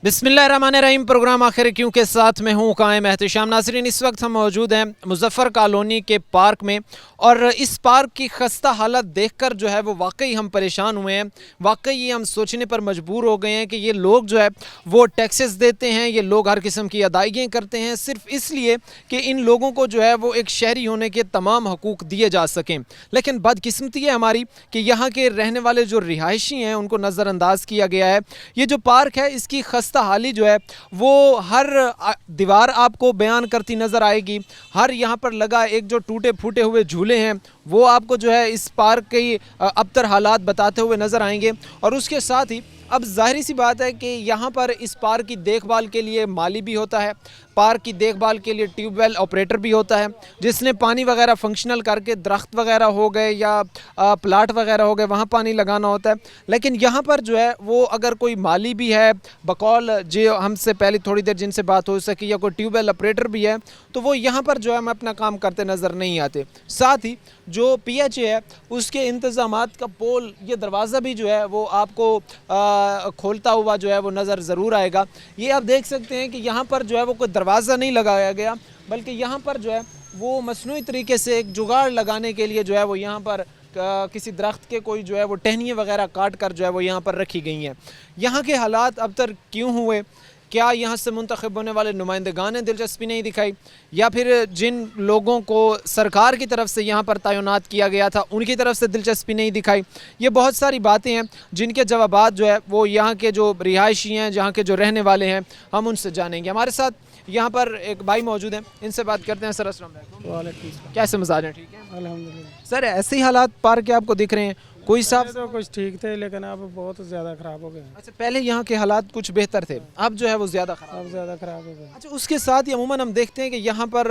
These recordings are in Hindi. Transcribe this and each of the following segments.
बिस्मिल्लाहिर्रहमानिर्रहीम। प्रोग्राम आखिर क्यों के साथ में हूँ कायम एहतशाम। नाज़रीन, इस वक्त हम मौजूद हैं मुज़फ़्फ़र कॉलोनी के पार्क में और इस पार्क की खस्ता हालत देखकर जो है वो वाकई हम परेशान हुए हैं। वाकई ये हम सोचने पर मजबूर हो गए हैं कि ये लोग जो है वो टैक्सेस देते हैं, ये लोग हर किस्म की अदायगियाँ करते हैं सिर्फ इसलिए कि इन लोगों को जो है वो एक शहरी होने के तमाम हकूक़ दिए जा सकें। लेकिन बदकिस्मती है हमारी कि यहाँ के रहने वाले जो रिहायशी हैं उनको नज़रअंदाज किया गया है। ये जो पार्क है इसकी हाली जो है वो हर दीवार आपको बयान करती नजर आएगी। हर यहाँ पर लगा एक जो टूटे फूटे हुए झूले हैं वो आपको जो है इस पार्क के अबतर हालात बताते हुए नजर आएंगे। और उसके साथ ही अब जाहिर सी बात है कि यहाँ पर इस पार्क की देखभाल के लिए माली भी होता है, पार्क की देखभाल के लिए ट्यूबवेल ऑपरेटर भी होता है जिसने पानी वगैरह फंक्शनल करके दरख्त वगैरह हो गए या प्लाट वगैरह हो गए वहाँ पानी लगाना होता है। लेकिन यहाँ पर जो है वो अगर कोई माली भी है बकौल जो हमसे पहले थोड़ी देर जिनसे बात हो सकी या कोई ट्यूबवेल ऑपरेटर भी है तो वो यहाँ पर जो है हम अपना काम करते नज़र नहीं आते। साथ ही जो PHA है उसके इंतज़ामात का पोल ये दरवाज़ा भी जो है वो आपको खोलता हुआ जो है वो नज़र ज़रूर आएगा। ये आप देख सकते हैं कि यहाँ पर जो है वो कोई दरवाज़ा नहीं लगाया गया बल्कि यहाँ पर जो है वो मसनूई तरीके से एक जुगाड़ लगाने के लिए जो है वो यहाँ पर किसी दरख्त के कोई जो है वो टहनियाँ वगैरह काट कर जो है वो यहाँ पर रखी गई हैं। यहाँ के हालात अब तक क्यों हुए, क्या यहाँ से मुंतखब होने वाले नुमाइंदगान ने दिलचस्पी नहीं दिखाई या फिर जिन लोगों को सरकार की तरफ से यहाँ पर तैनात किया गया था उनकी तरफ से दिलचस्पी नहीं दिखाई, ये बहुत सारी बातें हैं जिनके जवाबात जो है वो यहाँ के जो रिहायशी हैं, जहाँ के जो रहने वाले हैं, हम उनसे जानेंगे। हमारे साथ यहाँ पर एक भाई मौजूद हैं, इनसे बात करते हैं। सर अस्सलाम वालेकुम, कैसे मजाज हैं? ठीक है अल्हम्दुलिल्लाह। सर, ऐसे ही हालात पार्क के आपको दिख रहे हैं? कोई साफ तो कुछ ठीक थे लेकिन अब बहुत ज़्यादा ख़राब हो गए। अच्छा, पहले यहाँ के हालात कुछ बेहतर थे, अब जो है वो ज़्यादा ख़राब, अब ज़्यादा ख़राब हो गए। अच्छा, उसके साथ ही अमूमन हम देखते हैं कि यहाँ पर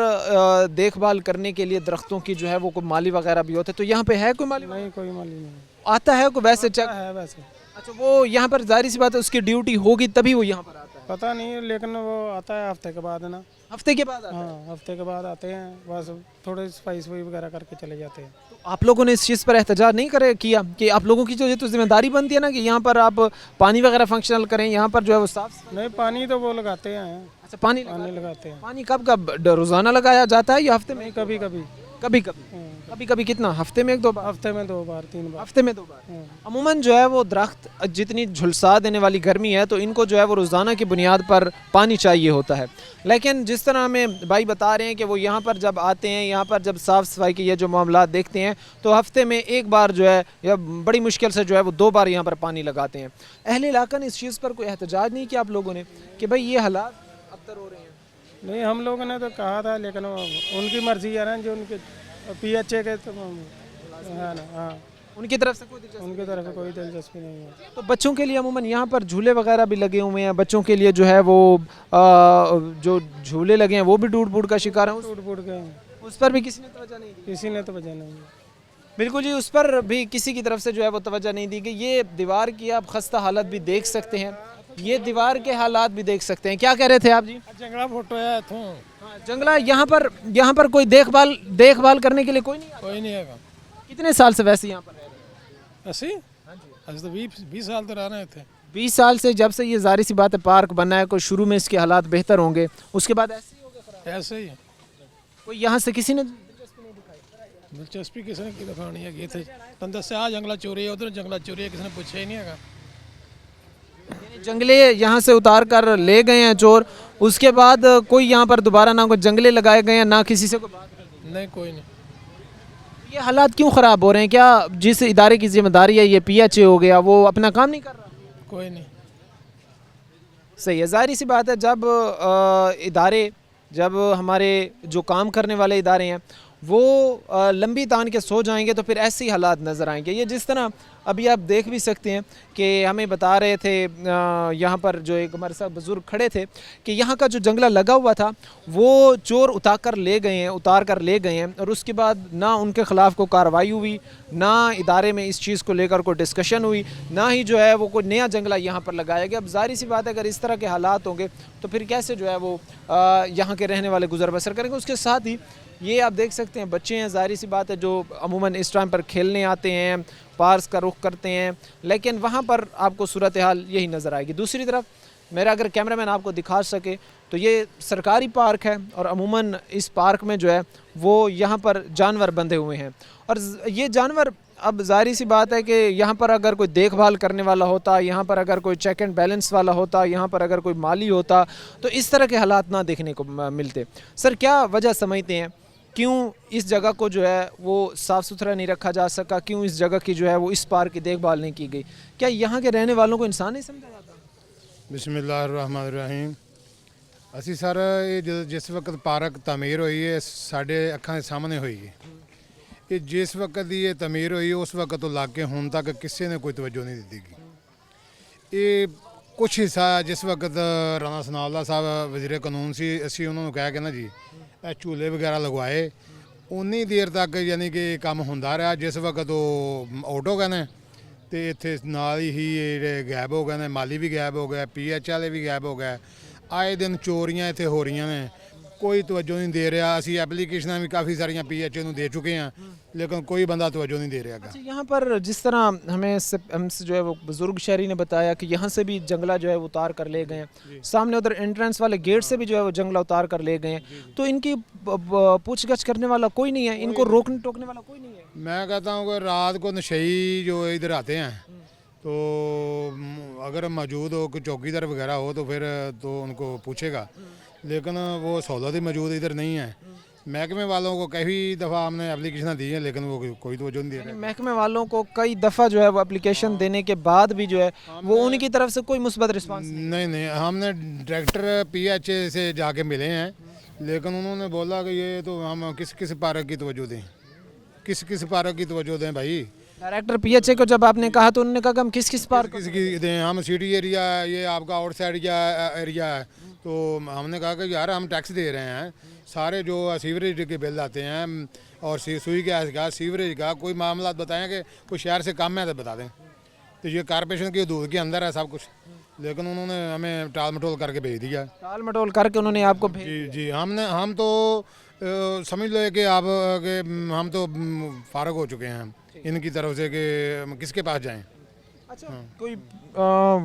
देखभाल करने के लिए दरख्तों की जो है वो कोई माली वगैरह भी होते हैं, तो यहाँ पे है कोई माली? नहीं, कोई माली नहीं आता है कोई वैसे चेक है वैसे। अच्छा, वो यहाँ पर जाहिर सी बात है उसकी ड्यूटी होगी तभी वो यहाँ पर आता है। पता नहीं लेकिन वो आता है हफ्ते के बाद ना। हफ्ते के बाद आता है? हाँ, हफ्ते के बाद आते हैं, बस थोड़े सफाई वगैरह करके चले जाते हैं। तो आप लोगों ने इस चीज़ पर एहतजाज नहीं करे किया कि आप लोगों की जो ये तो जिम्मेदारी बनती है ना कि यहाँ पर आप पानी वगैरह फंक्शनल करें, यहाँ पर जो है वो साफ? नहीं, पानी तो वो लगाते हैं। अच्छा, पानी लगाते हैं। पानी कब कब रोज़ाना लगाया जाता है या हफ्ते में? कभी कभी कभी कभी कभी कभी कितना? हफ्ते में 1-2 बार? हफ्ते में 2 बार 3 बार। हफ्ते में 2 बार। अमूमन जो है वो दरख्त जितनी झुलसा देने वाली गर्मी है तो इनको जो है वो रोज़ाना की बुनियाद पर पानी चाहिए होता है। लेकिन जिस तरह हमें भाई बता रहे हैं कि वो यहाँ पर जब आते हैं, यहाँ पर जब साफ़ सफाई के ये जो मामला देखते हैं तो हफ्ते में 1 बार जो है या बड़ी मुश्किल से जो है वो 2 बार यहाँ पर पानी लगाते हैं। अहले इलाका ने इस चीज़ पर कोई एहतजाज नहीं किया आप लोगों ने कि भाई ये हालात अबतर हो रहे हैं? नहीं, हम लोगों ने तो कहा था लेकिन उनकी मर्जी है ना, जो उनके PHA के तो है ना। हाँ, उनकी तरफ से कोई दिलचस्पी नहीं है। तो बच्चों के लिए अमूमन यहाँ पर झूले वगैरह भी लगे हुए हैं, बच्चों के लिए जो है वो जो झूले लगे हैं वो भी टूट फूट का शिकार हैं। टूट गए, उस पर भी किसी ने तवज्जो नहीं दी? किसी ने तवज्जो नहीं। बिल्कुल जी, उस पर भी किसी की तरफ से जो है वो तवज्जो नहीं दी गई। ये दीवार की आप खस्ता हालत भी देख सकते हैं, ये दीवार के हालात भी देख सकते हैं। क्या कह रहे थे आप जी? जंगला फोटो है जंगला यहाँ पर कोई देखभाल करने के लिए कोई नहीं है। कितने साल से वैसे यहाँ पर रह रहे हैं? ऐसे तो 20 साल तो रह रहे थे। 20 साल से जब से ये जाहिर सी बात है पार्क बना है, कोई शुरू में इसके हालात बेहतर होंगे, उसके बाद ऐसे ही होगा खराब? ऐसे ही कोई यहाँ से किसी ने दिलचस्पी किसी ने दिखानी है? थे तंदर से आ जंगला चोरी है, उधर जंगला चोरी है, किसी ने पूछा ही नहीं है। जंगले यहाँ से उतार कर ले गए हैं चोर, उसके बाद कोई यहाँ पर दोबारा ना कोई जंगले लगाए गए हैं ना किसी से कोई बात नहीं, कोई नहीं। ये हालात क्यों ख़राब हो रहे हैं? क्या जिस इदारे की जिम्मेदारी है ये PHA हो गया वो अपना काम नहीं कर रहा? कोई नहीं। सही है, जाहिर सी बात है जब हमारे जो काम करने वाले इदारे हैं वो लंबी तान के सो जाएंगे तो फिर ऐसे ही हालात नज़र आएंगे। ये जिस तरह अभी आप देख भी सकते हैं कि हमें बता रहे थे यहाँ पर जो एक हमारे साथ बुज़ुर्ग खड़े थे कि यहाँ का जो जंगला लगा हुआ था वो चोर उतार कर ले गए हैं और उसके बाद ना उनके ख़िलाफ़ कोई कार्रवाई हुई, ना इदारे में इस चीज़ को लेकर कोई डिस्कशन हुई, ना ही जो है वो कोई नया जंगला यहाँ पर लगाया गया। अब जाहिर सी बात है अगर इस तरह के हालात होंगे तो फिर कैसे जो है वो यहाँ के रहने वाले गुजर बसर करेंगे। उसके साथ ही ये आप देख सकते हैं बच्चे हैं, ज़ाहिर सी बात है जो अमूमन इस टाइम पर खेलने आते हैं, पार्स का रुख करते हैं, लेकिन वहाँ पर आपको सूरत हाल यही नज़र आएगी। दूसरी तरफ मेरा अगर कैमरामैन आपको दिखा सके तो ये सरकारी पार्क है और अमूमन इस पार्क में जो है वो यहाँ पर जानवर बंधे हुए हैं और ये जानवर, अब जाहिर सी बात है कि यहाँ पर अगर कोई देखभाल करने वाला होता, यहाँ पर अगर कोई चेक एंड बैलेंस वाला होता, यहाँ पर अगर कोई माली होता तो इस तरह के हालात ना देखने को मिलते। सर, क्या वजह समझते हैं क्यों इस जगह को जो है वो साफ़ सुथरा नहीं रखा जा सका, क्यों इस जगह की जो है वो इस पार्क की देखभाल नहीं की गई? क्या यहाँ के रहने वालों को इंसान नहीं समझा जाता? बिस्मिल्लाहिर्रहमानिर्रहीम। ਅਸੀਂ ਸਰ ਇਹ ਜਿਸ ਵਕਤ ਪਾਰਕ ਤਮੀਰ ਹੋਈ ਹੈ ਸਾਡੇ ਅੱਖਾਂ ਦੇ ਸਾਹਮਣੇ ਹੋਈ ਹੈ। ਇਹ ਜਿਸ ਵਕਤ ਦੀ ਇਹ ਤਮੀਰ ਹੋਈ ਉਸ ਵਕਤ ਤੋਂ ਲੱਗ ਕੇ ਹੁਣ ਤੱਕ ਕਿਸੇ ਨੇ ਕੋਈ ਤਵੱਜੋ ਨਹੀਂ ਦਿੱਤੀ ਗਈ। ਇਹ ਕੁਛ ਹਿੱਸਾ ਜਿਸ ਵਕਤ ਰਾਣਾ ਸਨਾਉਲਾ ਸਾਹਿਬ ਵਜ਼ੀਰ ਕਾਨੂੰਨ ਸੀ, ਅਸੀਂ ਉਹਨਾਂ ਨੂੰ ਕਹਿ ਕੇ ਨਾ ਜੀ ਇਹ ਝੂਲੇ ਵਗੈਰਾ ਲਗਵਾਏ, ਉਨੀ ਦੇਰ ਤੱਕ ਯਾਨੀ ਕਿ ਕੰਮ ਹੁੰਦਾ ਰਿਹਾ। ਜਿਸ ਵਕਤ ਉਹ ਆਊਟ ਹੋ ਗਏ ਨੇ ਤੇ ਇੱਥੇ ਨਾਲ ਹੀ ਜਿਹੜੇ ਗਾਇਬ ਹੋ ਗਏ ਨੇ, ਮਾਲੀ ਵੀ ਗਾਇਬ ਹੋ ਗਿਆ, PH ਵਾਲੇ ਵੀ ਗਾਇਬ ਹੋ ਗਏ। ਆਏ ਦਿਨ ਚੋਰੀਆਂ ਇੱਥੇ ਹੋ ਰਹੀਆਂ ਨੇ, कोई तवज्जो नहीं दे रहा। असी एप्लीकेशन भी काफ़ी सारियां PH ਨੂੰ ਦੇ चुके हैं, लेकिन कोई बंदा तवज्जो नहीं दे रहा। अच्छा, यहाँ पर जिस तरह हमसे जो है वो बुजुर्ग शहरी ने बताया कि यहाँ से भी जंगला जो है वो उतार कर ले गए हैं, सामने उधर एंट्रेंस वाले गेट से भी जो है वो जंगला उतार कर ले गए हैं, तो इनकी पूछगछ करने वाला कोई नहीं है, इनको रोकने टोकने वाला कोई नहीं है। मैं कहता हूँ कि रात को नशई जो इधर आते हैं तो अगर मौजूद हो, कोई चौकीदार वगैरह हो तो फिर तो उनको पूछेगा, लेकिन वो सहूलत ही मौजूद इधर नहीं है। महकमे वालों को कई दफ़ा हमने एप्लीकेशन दी है, लेकिन वो कोई तवज्जो नहीं दे रहे। महकमे वालों को कई दफ़ा जो है वो एप्लीकेशन देने के बाद भी जो है वो उनकी तरफ से कोई मुस्बत रिस्पांस नहीं। हमने डायरेक्टर PH से जाके मिले हैं, लेकिन उन्होंने बोला कि ये तो हम किस पार्क की तवज्जो दें, किस पार्क की तवज्जो दें भाई। डायरेक्टर PH को जब आपने कहा तो उन्होंने कहा कि हम किस पार्क किसकी दें, हम सिटी एरिया, ये आपका आउटसाइड एरिया है। तो हमने कहा कि यार हम टैक्स दे रहे हैं, सारे जो सीवरेज के बिल आते हैं और सुई गैस का, सीवरेज का, कोई मामला बताएं कि कोई शहर से कम है तो बता दें। तो ये कॉर्पोरेशन की हदूद के अंदर है सब कुछ, लेकिन उन्होंने हमें टाल मटोल करके भेज दिया। टाल मटोल करके उन्होंने आपको जी हम तो समझ लो कि आप कि हम तो फारग हो चुके हैं इनकी तरफ से कि किसके पास जाएं। अच्छा, कोई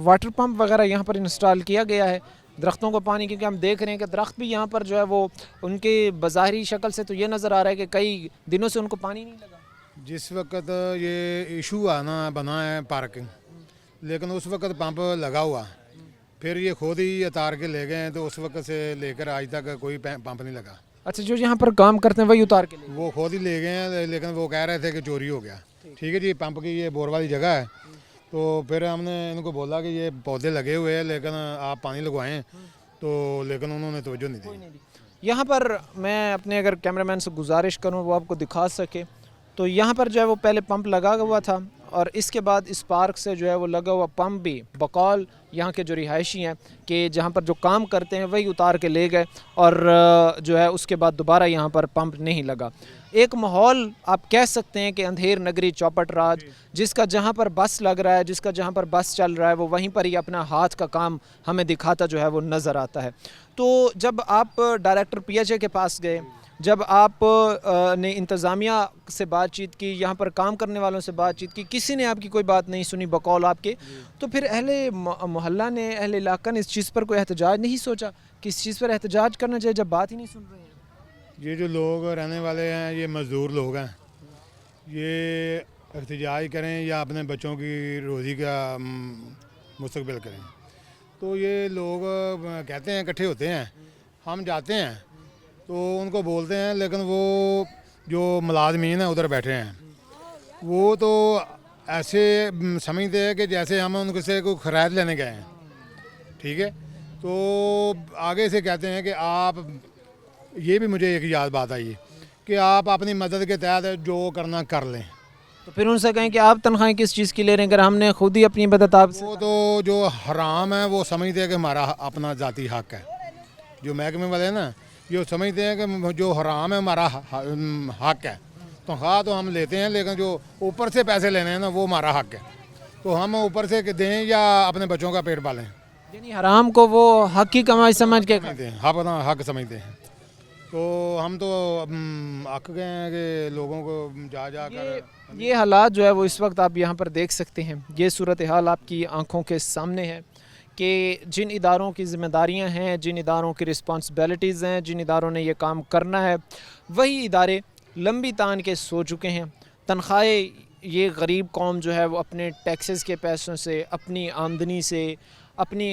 वाटर पंप वगैरह यहाँ पर इंस्टॉल किया गया है दरख्तों को पानी, क्योंकि हम देख रहे हैं कि दरख्त भी यहाँ पर जो है वो उनके बज़ाहिरी शक्ल से तो ये नज़र आ रहा है कि कई दिनों से उनको पानी नहीं लगा। जिस वक्त ये इशू आना बना है पार्किंग, लेकिन उस वक्त पंप लगा हुआ, फिर ये खुद ही उतार के ले गए हैं, तो उस वक्त से लेकर आज तक कोई पंप नहीं लगा। अच्छा, जो यहाँ पर काम करते हैं वही उतार के लिए वो खुद ही ले गए हैं, लेकिन वो कह रहे थे कि चोरी हो गया। ठीक है जी, पंप की ये बोर वाली जगह है, तो फिर हमने इनको बोला कि ये पौधे लगे हुए हैं, लेकिन आप पानी लगवाएं, तो लेकिन उन्होंने तवज्जो नहीं दी। यहाँ पर मैं अपने अगर कैमरामैन से गुजारिश करूँ वो आपको दिखा सके, तो यहाँ पर जो है वो पहले पंप लगा हुआ था और इसके बाद इस पार्क से जो है वो लगा हुआ पंप भी बकौल यहाँ के जो रिहायशी हैं कि जहाँ पर जो काम करते हैं वही उतार के ले गए और जो है उसके बाद दोबारा यहाँ पर पंप नहीं लगा। एक माहौल आप कह सकते हैं कि अंधेर नगरी चौपट राज, जिसका जहाँ पर बस लग रहा है, जिसका जहाँ पर बस चल रहा है, वो वहीं पर ही अपना हाथ का काम हमें दिखाता जो है वो नज़र आता है। तो जब आप डायरेक्टर PH के पास गए, जब आप ने इंतज़ामिया से बातचीत की, यहाँ पर काम करने वालों से बातचीत की, किसी ने आपकी कोई बात नहीं सुनी बकौल आपके, तो फिर अहले मोहल्ला ने, अहले इलाका ने इस चीज़ पर कोई एहतजाज नहीं सोचा कि इस चीज़ पर एहतजाज करना चाहिए जब बात ही नहीं सुन रहे हैं? ये जो लोग रहने वाले हैं, ये मज़दूर लोग हैं, ये एहतजाज करें या अपने बच्चों की रोज़ी का मुस्तकबिल करें, तो ये लोग कहते हैं इकट्ठे होते हैं, हम जाते हैं तो उनको बोलते हैं, लेकिन वो जो मुलाजमीन है उधर बैठे हैं वो तो ऐसे समझते हैं कि जैसे हम उनसे कोई खरायत लेने गए हैं। ठीक है, तो आगे से कहते हैं कि आप, ये भी मुझे एक याद बात आई कि आप अपनी मदद के तहत जो करना कर लें। तो फिर उनसे कहें कि आप तनख्वाहें किस चीज़ की ले रहे हैं, अगर हमने खुद ही अपनी मदद आपसे। वो तो जो हराम है वो समझते हैं कि हमारा अपना ज़ाती हक है। जो महकमे वाले हैं ना, ये समझते हैं कि जो हराम है हमारा हक है, तो हाँ तो हम लेते हैं, लेकिन जो ऊपर से पैसे लेने हैं ना वो हमारा हक है, तो हम ऊपर से दें या अपने बच्चों का पेट पालें। यानी हराम को वो हक की कमाई समझ के समझते हैं, अपना हक समझते हैं। तो हम तो अक गए हैं कि लोगों को जा कर ये हालात जो है वो इस वक्त आप यहाँ पर देख सकते हैं। ये सूरत हाल आपकी आंखों के सामने है कि जिन इदारों की ज़िम्मेदारियाँ हैं, जिन इदारों की रिस्पॉन्सिबिलिटीज़ हैं, जिन इदारों ने ये काम करना है, वही इदारे लंबी तान के सो चुके हैं। तनख्वाहें ये गरीब कौम जो है वो अपने टैक्सेस के पैसों से, अपनी आमदनी से, अपनी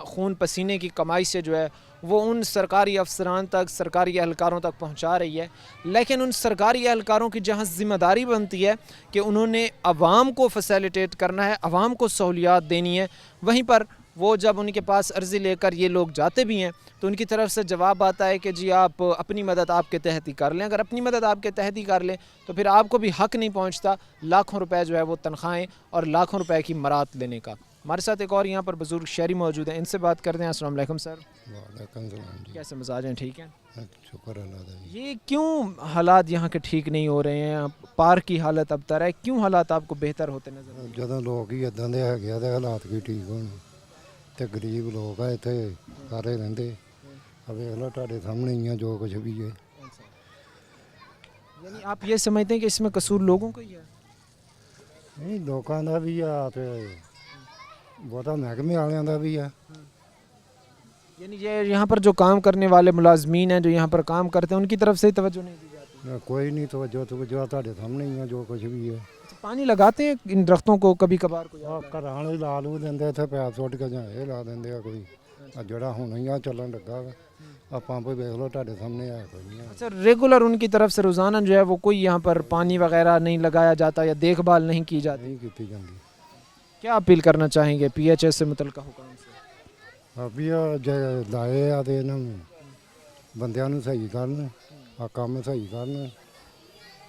खून पसीने की कमाई से जो है वो उन सरकारी अफसरान तक, सरकारी एहलकारों तक पहुंचा रही है। लेकिन उन सरकारी एहलकारों की जहां ज़िम्मेदारी बनती है कि उन्होंने आवाम को फैसिलिटेट करना है, आवाम को सहूलियात देनी है, वहीं पर वो जब उनके पास अर्ज़ी लेकर ये लोग जाते भी हैं तो उनकी तरफ से जवाब आता है कि जी आप अपनी मदद आपके तहत ही कर लें। अगर अपनी मदद आपके तहत ही कर लें तो फिर आपको भी हक़ नहीं पहुंचता लाखों रुपए जो है वो तनख्वाहें और लाखों रुपए की मरात लेने का। हमारे साथ एक और यहाँ पर बुजुर्ग शहरी मौजूद हैं, इनसे बात करते हैं। अस्सलाम वालेकुम सर, वालेकुम सलाम जी। कैसे मिजाज हैं? ठीक हैं। शुक्र अल्लाह का जी। ये क्यों हालात यहाँ के ठीक नहीं हो रहे हैं? पार्क की हालत अब तर है, क्यों हालात आपको बेहतर होते नजर आते हैं? ਜਦੋਂ ਲੋਕ ਹੀ ਇਦਾਂ ਦੇ ਹੈਗੇ ਆ ਤੇ ਹਾਲਾਤ ਕੀ ਠੀਕ ਹੋਣ ਤੇ ਗਰੀਬ ਲੋਕ ਆ ਇੱਥੇ ਸਾਰੇ ਰਹਿੰਦੇ ਆ ਵੇਖ ਲਓ ਤੁਹਾਡੇ ਸਾਹਮਣੇ ਹੀ ਆ ਜੋ ਕੁਝ ਵੀ ਹੈ। यानी आप ये समझते हैं कि इसमें कसूर लोगों का ही है? ਨਹੀਂ ਲੋਕਾਂ ਦਾ ਵੀ ਆ ਤੇ ਬਹੁਤਾ ਮਹਿਕਮੇ ਵਾਲਿਆਂ ਦਾ ਵੀ ਆ। यानी ये यहाँ पर जो काम करने वाले मुलाजमीन हैं, जो यहाँ पर काम करते हैं, उनकी तरफ से ही तवज्जो नहीं दी जाती? ਨਾ ਕੋਈ ਨਹੀਂ ਤਵੱਜੋ ਤੁਹਾਡੇ ਸਾਹਮਣੇ ਹੀ ਆ ਜੋ ਕੁਝ ਵੀ ਹੈ। अच्छा, पानी लगाते हैं इन दरख्तों को कभी कभार कोई? ਆ ਘਰਾਂ ਵਾਲੇ ਲਾ ਲੂ ਦਿੰਦੇ ਇੱਥੇ ਪੈਪ ਸੁੱਟ ਕੇ ਜਾਂ ਇਹ ਲਾ ਦਿੰਦੇ ਆ ਕੋਈ ਆ ਜਿਹੜਾ ਹੁਣ ਹੀ ਆ ਚੱਲਣ ਲੱਗਾ ਵਾ ਆ ਪੰਪ ਵੇਖ ਲਓ ਤੁਹਾਡੇ ਸਾਹਮਣੇ ਆ ਕੋਈ ਨਹੀਂ ਆ। अच्छा, रेगुलर उनकी तरफ से रोज़ाना जो है वो कोई यहाँ पर पानी वगैरह नहीं लगाया जाता या देखभाल नहीं की जाती? नहीं ਕੀਤੀ ਜਾਂਦੀ। क्या अपील करना चाहेंगे PHS से मुतल्लिक़ हुकाम से? ਆਪੀ ਜੇ ਲਾਏ ਆ ਤੇ ਇਹਨਾਂ ਨੂੰ ਬੰਦਿਆਂ ਨੂੰ ਸਹੀ ਕਰਨ ਆ ਕੰਮ ਸਹੀ ਕਰਨ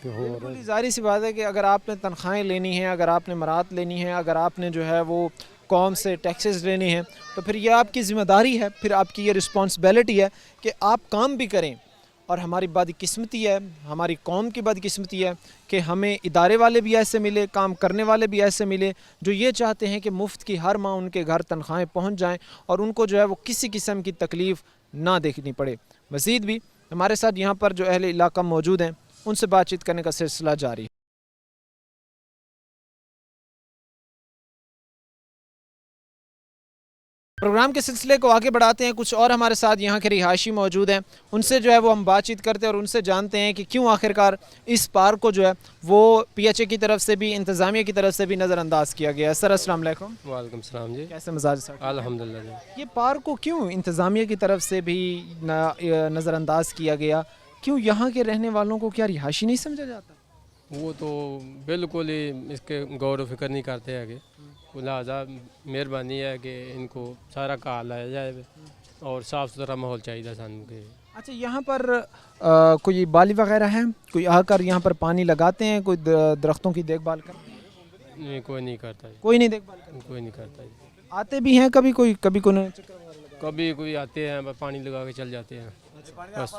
ਤੇ ਹੋਰ बिल्कुल ही ज़ाहिर सी बात है कि अगर आपने तनख्वाहें लेनी है, अगर आपने मरात लेनी है, अगर आपने जो है वो कौम से टैक्सेस लेने हैं तो फिर ये आपकी ज़िम्मेदारी है, फिर आपकी ये रिस्पॉन्सिबिलिटी है कि आप काम भी करें। और हमारी बदकिस्मती है, हमारी कौम की बदकिस्मती है कि हमें इदारे वाले भी ऐसे मिले, काम करने वाले भी ऐसे मिले जो ये चाहते हैं कि मुफ्त की हर माह उनके घर तनख्वाहें पहुंच जाएं और उनको जो है वो किसी किस्म की तकलीफ़ ना देखनी पड़े। मज़ीद भी हमारे साथ यहाँ पर जो अहले इलाका मौजूद हैं उनसे बातचीत करने का सिलसिला जारी है। प्रोग्राम के सिलसिले को आगे बढ़ाते हैं। कुछ और हमारे साथ यहाँ के रिहायशी मौजूद हैं, उनसे जो है वो हम बातचीत करते हैं और उनसे जानते हैं कि क्यों आखिरकार इस पार्क को जो है वो PHA की तरफ से भी, इंतज़ामिया की तरफ से भी नज़रअंदाज किया गया है। सर अस्सलाम वालेकुम। वालेकुम सलाम जी। कैसे मिजाज सर? अल्हम्दुलिल्लाह जी। ये पार्क को क्यों इंतज़ामिया की तरफ से भी नज़रअंदाज किया गया? क्यों यहाँ के रहने वालों को क्या रिहायशी नहीं समझा जाता? वो तो बिल्कुल ही इसके गौर व फिक्र नहीं करते हैं कि लिहाजा मेहरबानी है कि इनको सारा कहा लाया जाए और साफ़ सुथरा माहौल चाहिए सानू के। अच्छा, यहाँ पर कोई बाली वगैरह है? कोई आकर यहाँ पर पानी लगाते हैं? कोई दरख्तों की देखभाल करते हैं? नहीं, कोई नहीं करता जी। कोई नहीं देखभाल करता? कोई नहीं करता जी। आते भी हैं कभी कोई कभी कोई आते हैं बस पानी लगा के चल जाते हैं बस।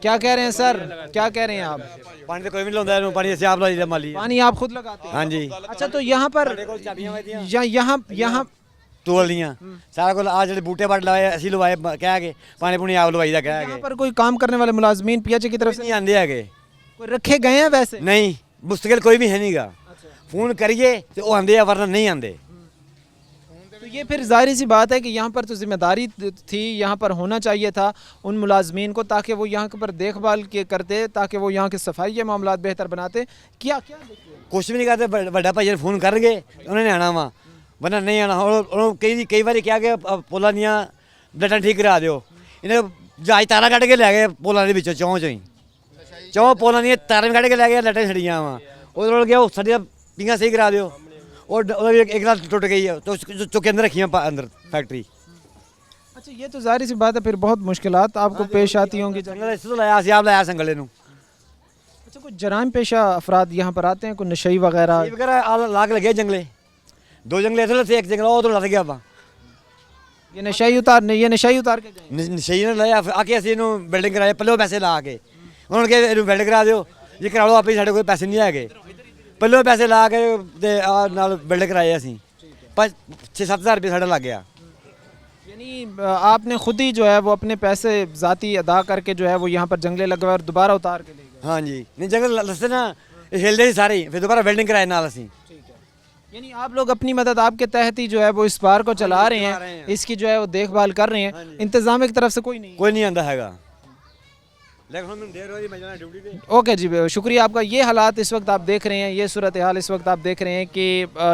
क्या कह रहे हैं सर, क्या कह रहे हैं आप? पानी तो कोई भी नहीं लाता है, पानी से आप ला माली। पानी आप खुद लगाते हैं? हाँ जी। अच्छा, तो यहाँ पर यहाँ तोलियां सारा कुछ आज जो बूटे बट लवाए असं लवाए कह के पानी पुनी आप लवाई दा कह यहाँ के पर कोई काम करने वाले मुलाजमीन PHA की तरफ से नहीं आंदे है कोई रखे गए हैं वैसे? नहीं, मुश्किल कोई भी है नहीं गा। फोन करिए तो वो आंदे वरना नहीं आंदे। तो ये फिर जाहिर सी बात है कि यहाँ पर तो जिम्मेदारी थी, यहाँ पर होना चाहिए था उन मुलाजमीन को ताकि वो यहाँ पर देखभाल के करते, ताकि वो यहाँ के सफाई के मामला बेहतर बनाते। क्या क्या कुछ भी नहीं करते, बड़ा भाई फोन कर गए उन्होंने आना वा वरना नहीं आना। और कई बार क्या कि पुलों दियाँ लट्टां ठीक करा दो, इन्हें जहाज तारा कट के लै गए पुलों के विचों चौं चों ही चौं पुलों दी तारां कट के लै गए, लट्टां छड़ियां वा वो गया साडियां पिंगां सही करा दो। और एक लाख टुट गई है तो चुके अंदर रखियाँ अंदर फैक्ट्री। अच्छा, ये तो जाहिर सी बात है फिर बहुत मुश्किलात आपको पेश आती होंगी। जंगल इस तो लाया आप लाया संगले नू। अच्छा, कोई जराइम पेशा अफराद यहाँ पर आते हैं, कोई नशई वगैरह? लाग लगे जंगले, 2 जंगले इधर थे, एक जंगल वो तो लग गया वा। ये नशई उतार के गए? नशई ने लाया आके असं इनू बिल्डिंग कराए पहले पैसे ला के उन्होंने कहा इनू बिल्डिंग करा दो, ये करा लो आप ही, साढ़े कोई पैसे नहीं है पहले पैसे ला के बिल्ड कराए असी 6-7 हज़ार रुपये साढ़ा लग गया। यानी आपने खुद ही जो है वो अपने पैसे ज़ाती अदा करके जो है वो यहाँ पर जंगले लगवाए और दोबारा उतार के ले गए? हाँ जी, नहीं जंगल लसते ना ਇਹ ਹਿਲਦੇ ਸੀ ਸਾਰੇ ਹੀ। ਫਿਰ ਦੁਬਾਰਾ ਵੈਲਡਿੰਗ ਕਰਾਏ ਨਾਲ ਅਸੀਂ। यानी आप लोग अपनी मदद आपके तहत ही जो है वो इस पार्क को चला रहे चला रहे हैं, हैं। इसकी जो है वो देखभाल कर रहे हैं, इंतजाम की तरफ से कोई नहीं है। ਕੋਈ ਨਹੀਂ ਆਂਦਾ ਹੈਗਾ। लेकिन हम देर हो रही, मैं जाना ड्यूटी पे। ओके जी, शुक्रिया आपका। ये हालात इस वक्त आप देख रहे हैं, ये सूरत हाल इस वक्त आप देख रहे हैं कि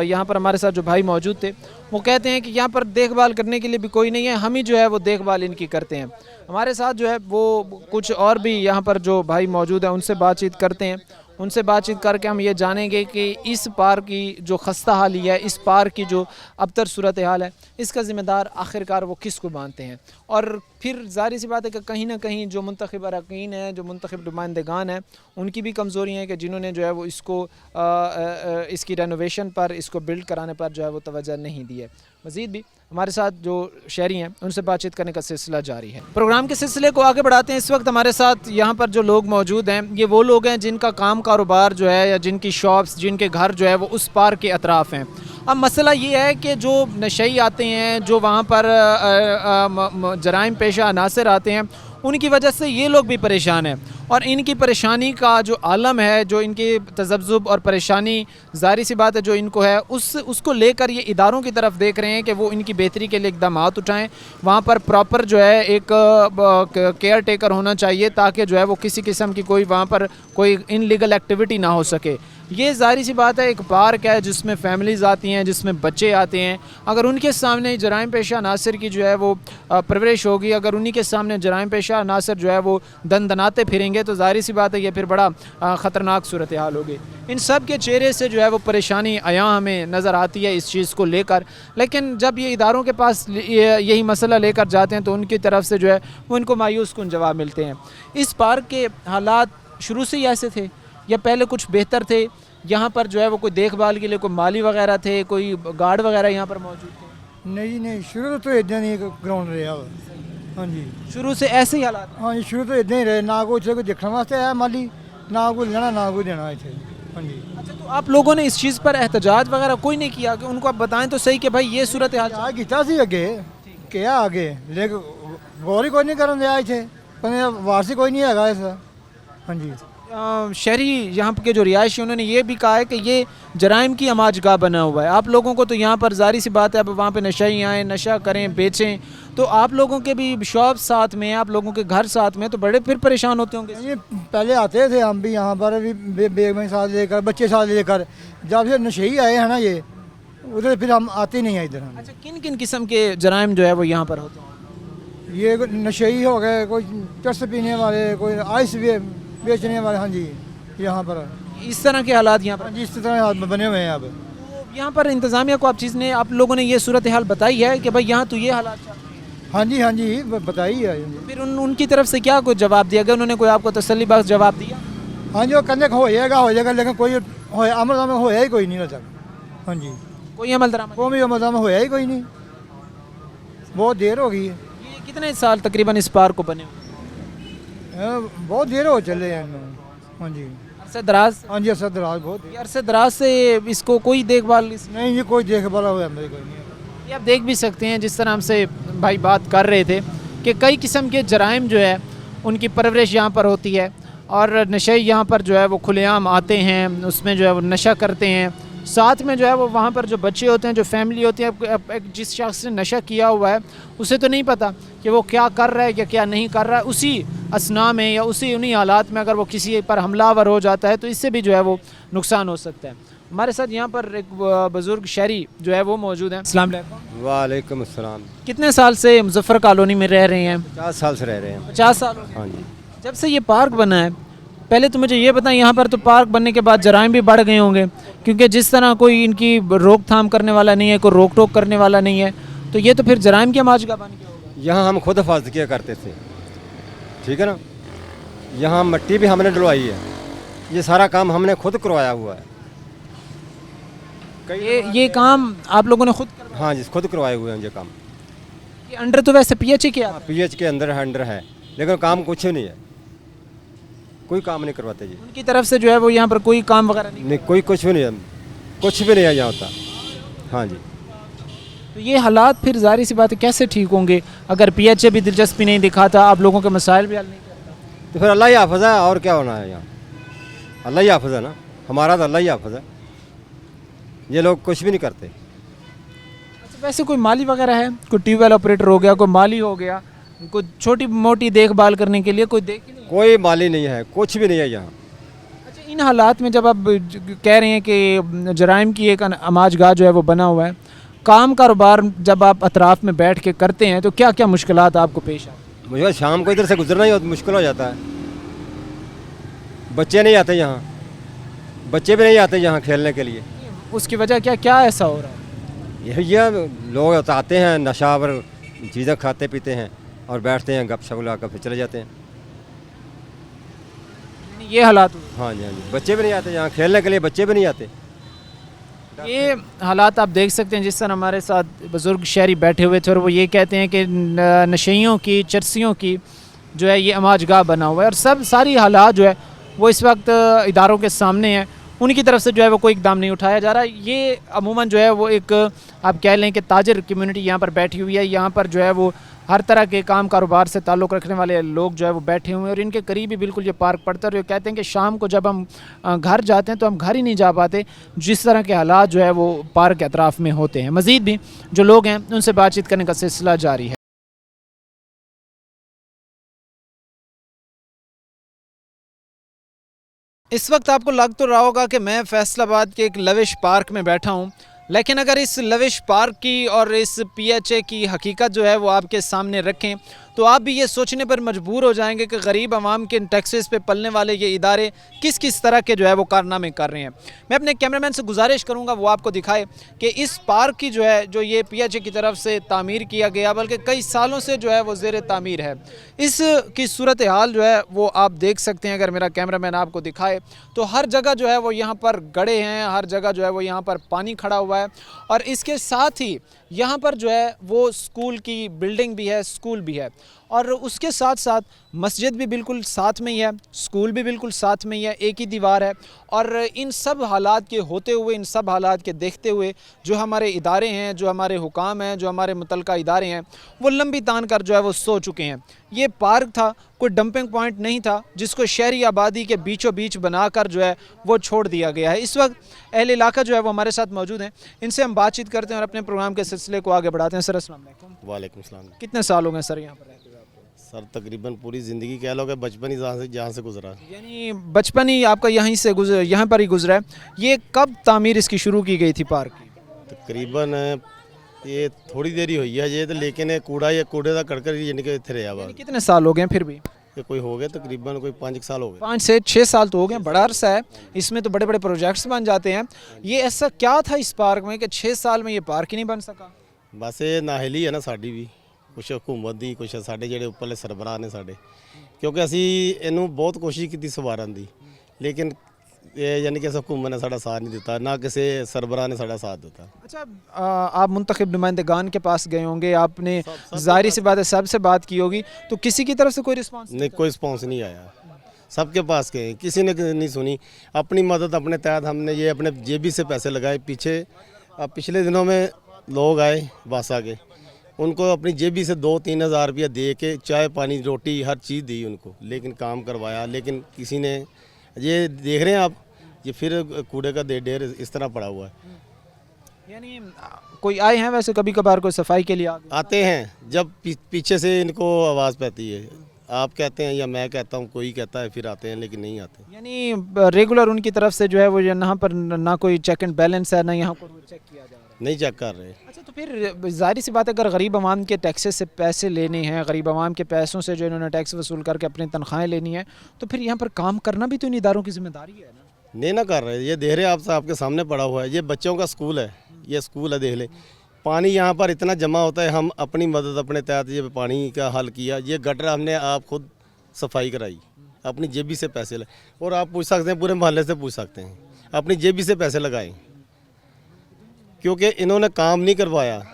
यहाँ पर हमारे साथ जो भाई मौजूद थे वो कहते हैं कि यहाँ पर देखभाल करने के लिए भी कोई नहीं है, हम ही जो है वो देखभाल इनकी करते हैं। हमारे साथ जो है वो कुछ और भी यहाँ पर जो भाई मौजूद हैं उनसे बातचीत करते हैं। उनसे बातचीत करके हम ये जानेंगे कि इस पार्क की जो खस्ता हाली है, इस पार्क की जो अबतर सूरत हाल है, इसका ज़िम्मेदार आखिरकार वो किस को मानते हैं। और फिर ज़ाहिर सी बात है कि कहीं ना कहीं जो मुंतखब अरकान हैं, जो मुंतखब नुमाइंदगान हैं, उनकी भी कमज़ोरी है कि जिन्होंने जो है वो इसको इसकी रेनोवेशन पर, इसको बिल्ड कराने पर जो है वो तवज्जो नहीं दी है। मज़ीद भी हमारे साथ जो शहरी हैं उनसे बातचीत करने का सिलसिला जारी है। प्रोग्राम के सिलसिले को आगे बढ़ाते हैं। इस वक्त हमारे साथ यहाँ पर जो लोग मौजूद हैं, ये वो लोग हैं जिनका काम कारोबार जो है या जिनकी शॉप्स, जिनके घर जो है वो उस पार्क के अतराफ़ हैं। अब मसला ये है कि जो नशई आते हैं, जो वहाँ पर जराइम पेशा अनासर आते हैं, उनकी वजह से ये लोग भी परेशान हैं। और इनकी परेशानी का जो आलम है, जो इनकी तज़ब्ज़ुब और परेशानी, ज़ाहिर सी बात है जो इनको है, उसको लेकर ये इदारों की तरफ देख रहे हैं कि वो इनकी बेहतरी के लिए इक़दामात उठाएं। वहाँ पर प्रॉपर जो है एक केयर टेकर होना चाहिए ताकि जो है वो किसी किस्म की कोई वहाँ पर कोई इनलीगल एक्टिविटी ना हो सके। ये ज़ाहिर सी बात है एक पार्क है जिसमें फैमिलीज़ आती हैं, जिसमें बच्चे आते हैं। अगर उनके सामने जराइम पेशा अनासर की जो है वो परवरिश होगी, अगर उन्हीं के सामने जराइम पेशा अनासर जो है वो दनाते फिरेंगे, तो ज़ाहिर सी बात है ये फिर बड़ा ख़तरनाक सूरत हाल होगी। इन सब के चेहरे से जो है वो परेशानी आया हमें नज़र आती है इस चीज़ को लेकर। लेकिन जब ये इदारों के पास यही मसला लेकर जाते हैं तो उनकी तरफ से जो है वो इनको मायूस कुन जवाब मिलते हैं। इस पार्क के हालात शुरू से ही ऐसे थे या पहले कुछ बेहतर थे? यहाँ पर जो है वो कोई देखभाल के लिए कोई माली वगैरह थे, कोई गार्ड वगैरह यहाँ पर मौजूद थे? नहीं नहीं, शुरू तो इदा नहीं ग्राउंड रहा वा। हाँ जी, शुरू से ऐसे ही हालात? हाँ जी, शुरू तो इदा ही रहे। ना कोई इतने कोई देखने वास्ते आया माली, ना कोई लेना ना कोई देना इतने। हाँ जी। अच्छा, तो आप लोगों ने इस चीज़ पर एहतजाज वगैरह कोई नहीं किया कि उनको आप बताएं तो सही कि भाई ये सूरत हाल? आ किया सी अगे, क्या आगे, लेकिन गौर ही कोई नहीं करन दिया इतने, कहीं वारसी कोई नहीं है इस। हाँ जी। शहरी यहाँ के जो रिहायशी उन्होंने ये भी कहा है कि ये जराइम की अमाजगाह बना हुआ है। आप लोगों को तो यहाँ पर ज़ाहिर सी बात है अब वहाँ पे नशाई आएँ, नशा करें, बेचें, तो आप लोगों के भी शॉप साथ में, आप लोगों के घर साथ में, तो बड़े फिर परेशान होते होंगे। ये पहले आते थे हम भी यहाँ पर भी बेग में साथ लेकर, बच्चे साथ लेकर। जब से नशे आए हैं ना ये, उधर फिर हम आते नहीं हैं इधर। हम अच्छा, किन किन किस्म के जराइम जो है वो यहाँ पर होते हैं? ये नशे हो गए, कोई चरस पीने वाले, कोई आइस बेचने वाले। हाँ जी, यहाँ पर इस तरह के हालात यहाँ पर? जिस तरह बने हुए हैं अब। तो यहाँ पर इंतज़ामिया को आप लोगों ने ये सूरत हाल बताई है कि भाई यहाँ तो ये हालात चल रहे हैं? हाँ जी, हाँ जी, बताइए। फिर उनकी तरफ से क्या कोई जवाब दिया गया? उन्होंने कोई आपको तसल्ली बख्श जवाब दिया? हाँ जी, वो कहने हो जाएगा, लेकिन कोई अमल दरामद होया ही कोई नहीं अज तक। हाँ जी, कोई अमल दरामद? कोई अमल दरामद होया ही कोई नहीं, बहुत देर हो गई है। ये कितने साल तकरीबन इस पार्क को बने हुए? बहुत देर हो चले हैं इन्हों। हाँ जी, अरसे दराज? हाँ जी, असर दराज बहुत। ये अरसे दराज से इसको कोई देखभाल नहीं जी, कोई देखभाल हुआ मेरे कोई नहीं। ये आप देख भी सकते हैं जिस तरह हमसे भाई बात कर रहे थे कि कई किस्म के जराइम जो है उनकी परवरिश यहाँ पर होती है और नशे यहाँ पर जो है वो खुलेआम आते हैं, उसमें जो है वो नशा करते हैं। साथ में जो है वो वहाँ पर जो बच्चे होते हैं, जो फैमिली होती है, जिस शख्स ने नशा किया हुआ है उसे तो नहीं पता कि वो क्या कर रहा है या क्या नहीं कर रहा है। उसी असना में या उन्हीं हालात में अगर वो किसी पर हमलावर हो जाता है तो इससे भी जो है वो नुकसान हो सकता है। हमारे साथ यहाँ पर एक बुज़ुर्ग शहरी जो है वो मौजूद हैं। अस्सलाम वालेकुम। वालेकुम अस्सलाम। कितने साल से मुजफ्फर कॉलोनी में रह रहे हैं? 50 साल से रह रहे हैं। 50 साल हो गए। हाँ जी। जब से ये पार्क बना है, पहले तो मुझे ये बताएं, यहाँ पर तो पार्क बनने के बाद जराइम भी बढ़ गए होंगे, क्योंकि जिस तरह कोई इनकी रोकथाम करने वाला नहीं है, कोई रोक टोक करने वाला नहीं है, तो ये तो फिर जराइम की आमाजगाह बन गया होगा। यहाँ हम खुद हिफाजत किया करते थे, ठीक है ना। यहाँ मिट्टी भी हमने डलवाई है, ये सारा काम हमने खुद करवाया हुआ है। ये काम आप लोगों ने खुद करवाया? हाँ जी, खुद करवाए हुए हैं ये काम। ये अंडर तो वैसे पीएच के आता है? पीएच के अंदर है, लेकिन काम कुछ नहीं है, कोई काम नहीं करवाते जी। उनकी तरफ से जो है वो यहाँ पर कोई काम वगैरह नहीं? कोई कुछ भी नहीं है, कुछ भी नहीं है यहाँ होता। हाँ जी। तो ये हालात फिर ज़ाहिर सी बात है कैसे ठीक होंगे अगर पीएचए भी दिलचस्पी नहीं दिखाता, आप लोगों के मसाइल भी हल नहीं करता? तो फिर अल्लाह ही हाफ़िज़ है, और क्या होना है यहाँ, अल्लाह ही हाफ़िज़ है ना। हमारा तो अल्लाह ही हाफ़िज़ है, ये लोग कुछ भी नहीं करते। अच्छा, वैसे कोई माली वगैरह है, कोई ट्यूबवेल ऑपरेटर हो गया, कोई माली हो गया, कोई छोटी मोटी देखभाल करने के लिए कोई देख ही नहीं? कोई माली नहीं है, कुछ भी नहीं है यहाँ। अच्छा, इन हालात में जब आप कह रहे हैं कि जराइम की एक अमाजगाह जो है वो बना हुआ है, काम कारोबार जब आप अतराफ़ में बैठ के करते हैं तो क्या क्या मुश्किलात आपको पेश आती हैं? मुझे शाम को इधर से गुजरना ही मुश्किल हो जाता है। बच्चे नहीं आते यहाँ, बच्चे भी नहीं आते यहाँ खेलने के लिए। उसकी वजह क्या क्या ऐसा हो रहा है? ये लोग आते हैं, नशावर चीज़ें खाते पीते हैं और बैठते हैं, गप शप लगा कर फिर चले जाते हैं। यानी ये हालात हुए। हाँ जी, हाँ जी, बच्चे भी नहीं आते यहाँ खेलने के लिए, बच्चे भी नहीं आते। ये हालात आप देख सकते हैं। जिस तरह हमारे साथ बुज़ुर्ग शहरी बैठे हुए थे और वो ये कहते हैं कि नशेइयों की, चरसियों की जो है ये अमाजगाह बना हुआ है, और सारी हालात जो है वो इस वक्त इदारों के सामने हैं, उनकी तरफ से जो है वो कोई इकदाम नहीं उठाया जा रहा। ये अमूमन जो है वो एक आप कह लें कि ताजर कम्युनिटी यहाँ पर बैठी हुई है। यहाँ पर जो है वो हर तरह के काम कारोबार से ताल्लुक़ रखने वाले लोग जो है वो बैठे हुए हैं, और इनके करीब ही बिल्कुल ये पार्क पड़ता है। और ये कहते हैं कि शाम को जब हम घर जाते हैं तो हम घर ही नहीं जा पाते, जिस तरह के हालात जो है वो पार्क के अतराफ़ में होते हैं। मज़ीद भी जो लोग हैं उनसे बातचीत करने का सिलसिला जारी है। इस वक्त आपको लग तो रहा होगा कि मैं फैसलाबाद के एक लविश पार्क में बैठा हूँ, लेकिन अगर इस लविश पार्क की और इस PHA की हकीकत जो है वो आपके सामने रखें तो आप भी ये सोचने पर मजबूर हो जाएंगे कि गरीब आवाम के टैक्सेस पे पलने वाले ये इदारे किस किस तरह के जो है वो कारनामे कर रहे हैं। मैं अपने कैमरामैन से गुजारिश करूंगा वो आपको दिखाए कि इस पार्क की जो है जो ये PHA की तरफ से तामीर किया गया, बल्कि कई सालों से जो है वो ज़ेर तामीर है, इसकी सूरत हाल जो है वो आप देख सकते हैं। अगर मेरा कैमरामैन आपको दिखाए तो हर जगह जो है वो यहाँ पर गड्ढे हैं, हर जगह जो है वो यहाँ पर पानी खड़ा हुआ है, और इसके साथ ही यहाँ पर जो है वो स्कूल की बिल्डिंग भी है, स्कूल भी है, और उसके साथ साथ मस्जिद भी बिल्कुल साथ में ही है, स्कूल भी बिल्कुल साथ में ही है, एक ही दीवार है। और इन सब हालात के होते हुए, इन सब हालात के देखते हुए जो हमारे इदारे हैं, जो हमारे हुकाम हैं, जो हमारे मुतलका इदारे हैं, वो लंबी तान कर जो है वो सो चुके हैं। ये पार्क था, कोई डंपिंग पॉइंट नहीं था जिसको शहरी आबादी के बीचों बीच बनाकर जो है वो छोड़ दिया गया है। इस वक्त अहले इलाका जो है वो हमारे साथ मौजूद हैं, इनसे हम बातचीत करते हैं और अपने प्रोग्राम के सिलसिले को आगे बढ़ाते हैं। सर अस्सलाम वालेकुम। वालेकुम सलाम। कितने साल हो गए सर यहाँ पर रहते हुए आपको? सर तकरीबन पूरी ज़िंदगी कह लो कि बचपन ही जहाँ से गुजरा। यानी बचपन ही आपका यहीं से गुजर, यहाँ पर ही गुजरा है। ये कब तामीर इसकी शुरू की गई थी पार्क की? तकरीबन ये थोड़ी देरी हुई है ये तो, लेकिन ये कूड़े का कड़कर यानी कि इतने रहा यानी कितने साल हो गए फिर भी? ये कोई हो गए तकरीबन कोई 5 साल हो गए। 5 से 6 साल तो हो गए, बड़ा अरसा है। इसमें तो बड़े बड़े प्रोजेक्ट्स बन जाते हैं। ये ऐसा क्या था इस पार्क में कि 6 साल में ये पार्क ही नहीं बन सका? बस ये नाहिली है ना साड़ी भी, कुछ हुकूमत दी, कुछ साढ़े ਜਿਹੜੇ ਉੱਪਰਲੇ ਸਰਬਰਾਹ ਨੇ ਸਾਡੇ, ਕਿਉਂਕਿ ਅਸੀਂ ਇਹਨੂੰ ਬਹੁਤ ਕੋਸ਼ਿਸ਼ ਕੀਤੀ ਸਵਾਰਨ ਦੀ, लेकिन यानी कि हुकूमत ने साड़ा साथ नहीं दिता, ना किसी सरबराह ने साड़ा साथ दिता। अच्छा, आप मुंतखब नुमाइंदगान के पास गए होंगे, आपने जाहिर सी बात है सबसे बात की होगी, तो किसी की तरफ से कोई रिस्पांस नहीं? कोई रिस्पॉन्स नहीं आया, सबके पास गए, किसी ने नहीं सुनी। अपनी मदद अपने तहत हमने ये अपने जेबी से पैसे लगाए। पिछले दिनों में लोग आए बासा के, उनको अपनी जेबी से 2-3 हज़ार रुपया दे के चाय पानी रोटी हर चीज़ दी उनको, लेकिन काम करवाया। लेकिन किसी ने, ये देख रहे हैं आप, ये फिर कूड़े का ढेर इस तरह पड़ा हुआ है। यानी कोई आए हैं वैसे कभी कभार कोई सफाई के लिए आते हैं, जब पीछे से इनको आवाज़ पाती है, आप कहते हैं या मैं कहता हूँ, कोई कहता है, फिर आते हैं, लेकिन नहीं आते। यानी रेगुलर उनकी तरफ से जो है वो यहाँ पर ना कोई चेक एंड बैलेंस है, ना यहाँ पर चेक किया जा रहा है, नहीं चेक कर रहे। अच्छा, तो फिर जाहिर सी बात है अगर गरीब आवाम के टैक्सेस से पैसे लेने हैं, गरीब आवाम के पैसों से जो इन्होंने टैक्स वसूल करके अपनी तनख्वाहें लेनी है, तो फिर यहाँ पर काम करना भी तो इन इदारों की जिम्मेदारी है ना? नहीं ना कर रहे, ये देख रहे आपके सामने पड़ा हुआ है, ये बच्चों का स्कूल है, ये स्कूल है, देख ले। पानी यहाँ पर इतना जमा होता है, हम अपनी मदद अपने तहत ये पानी का हल किया। ये गटर हमने आप खुद सफाई कराई, अपनी जेबी से पैसे लगे, और आप पूछ सकते हैं, पूरे मोहल्ले से पूछ सकते हैं, अपनी जेबी से पैसे लगाए, क्योंकि इन्होंने काम नहीं करवाया।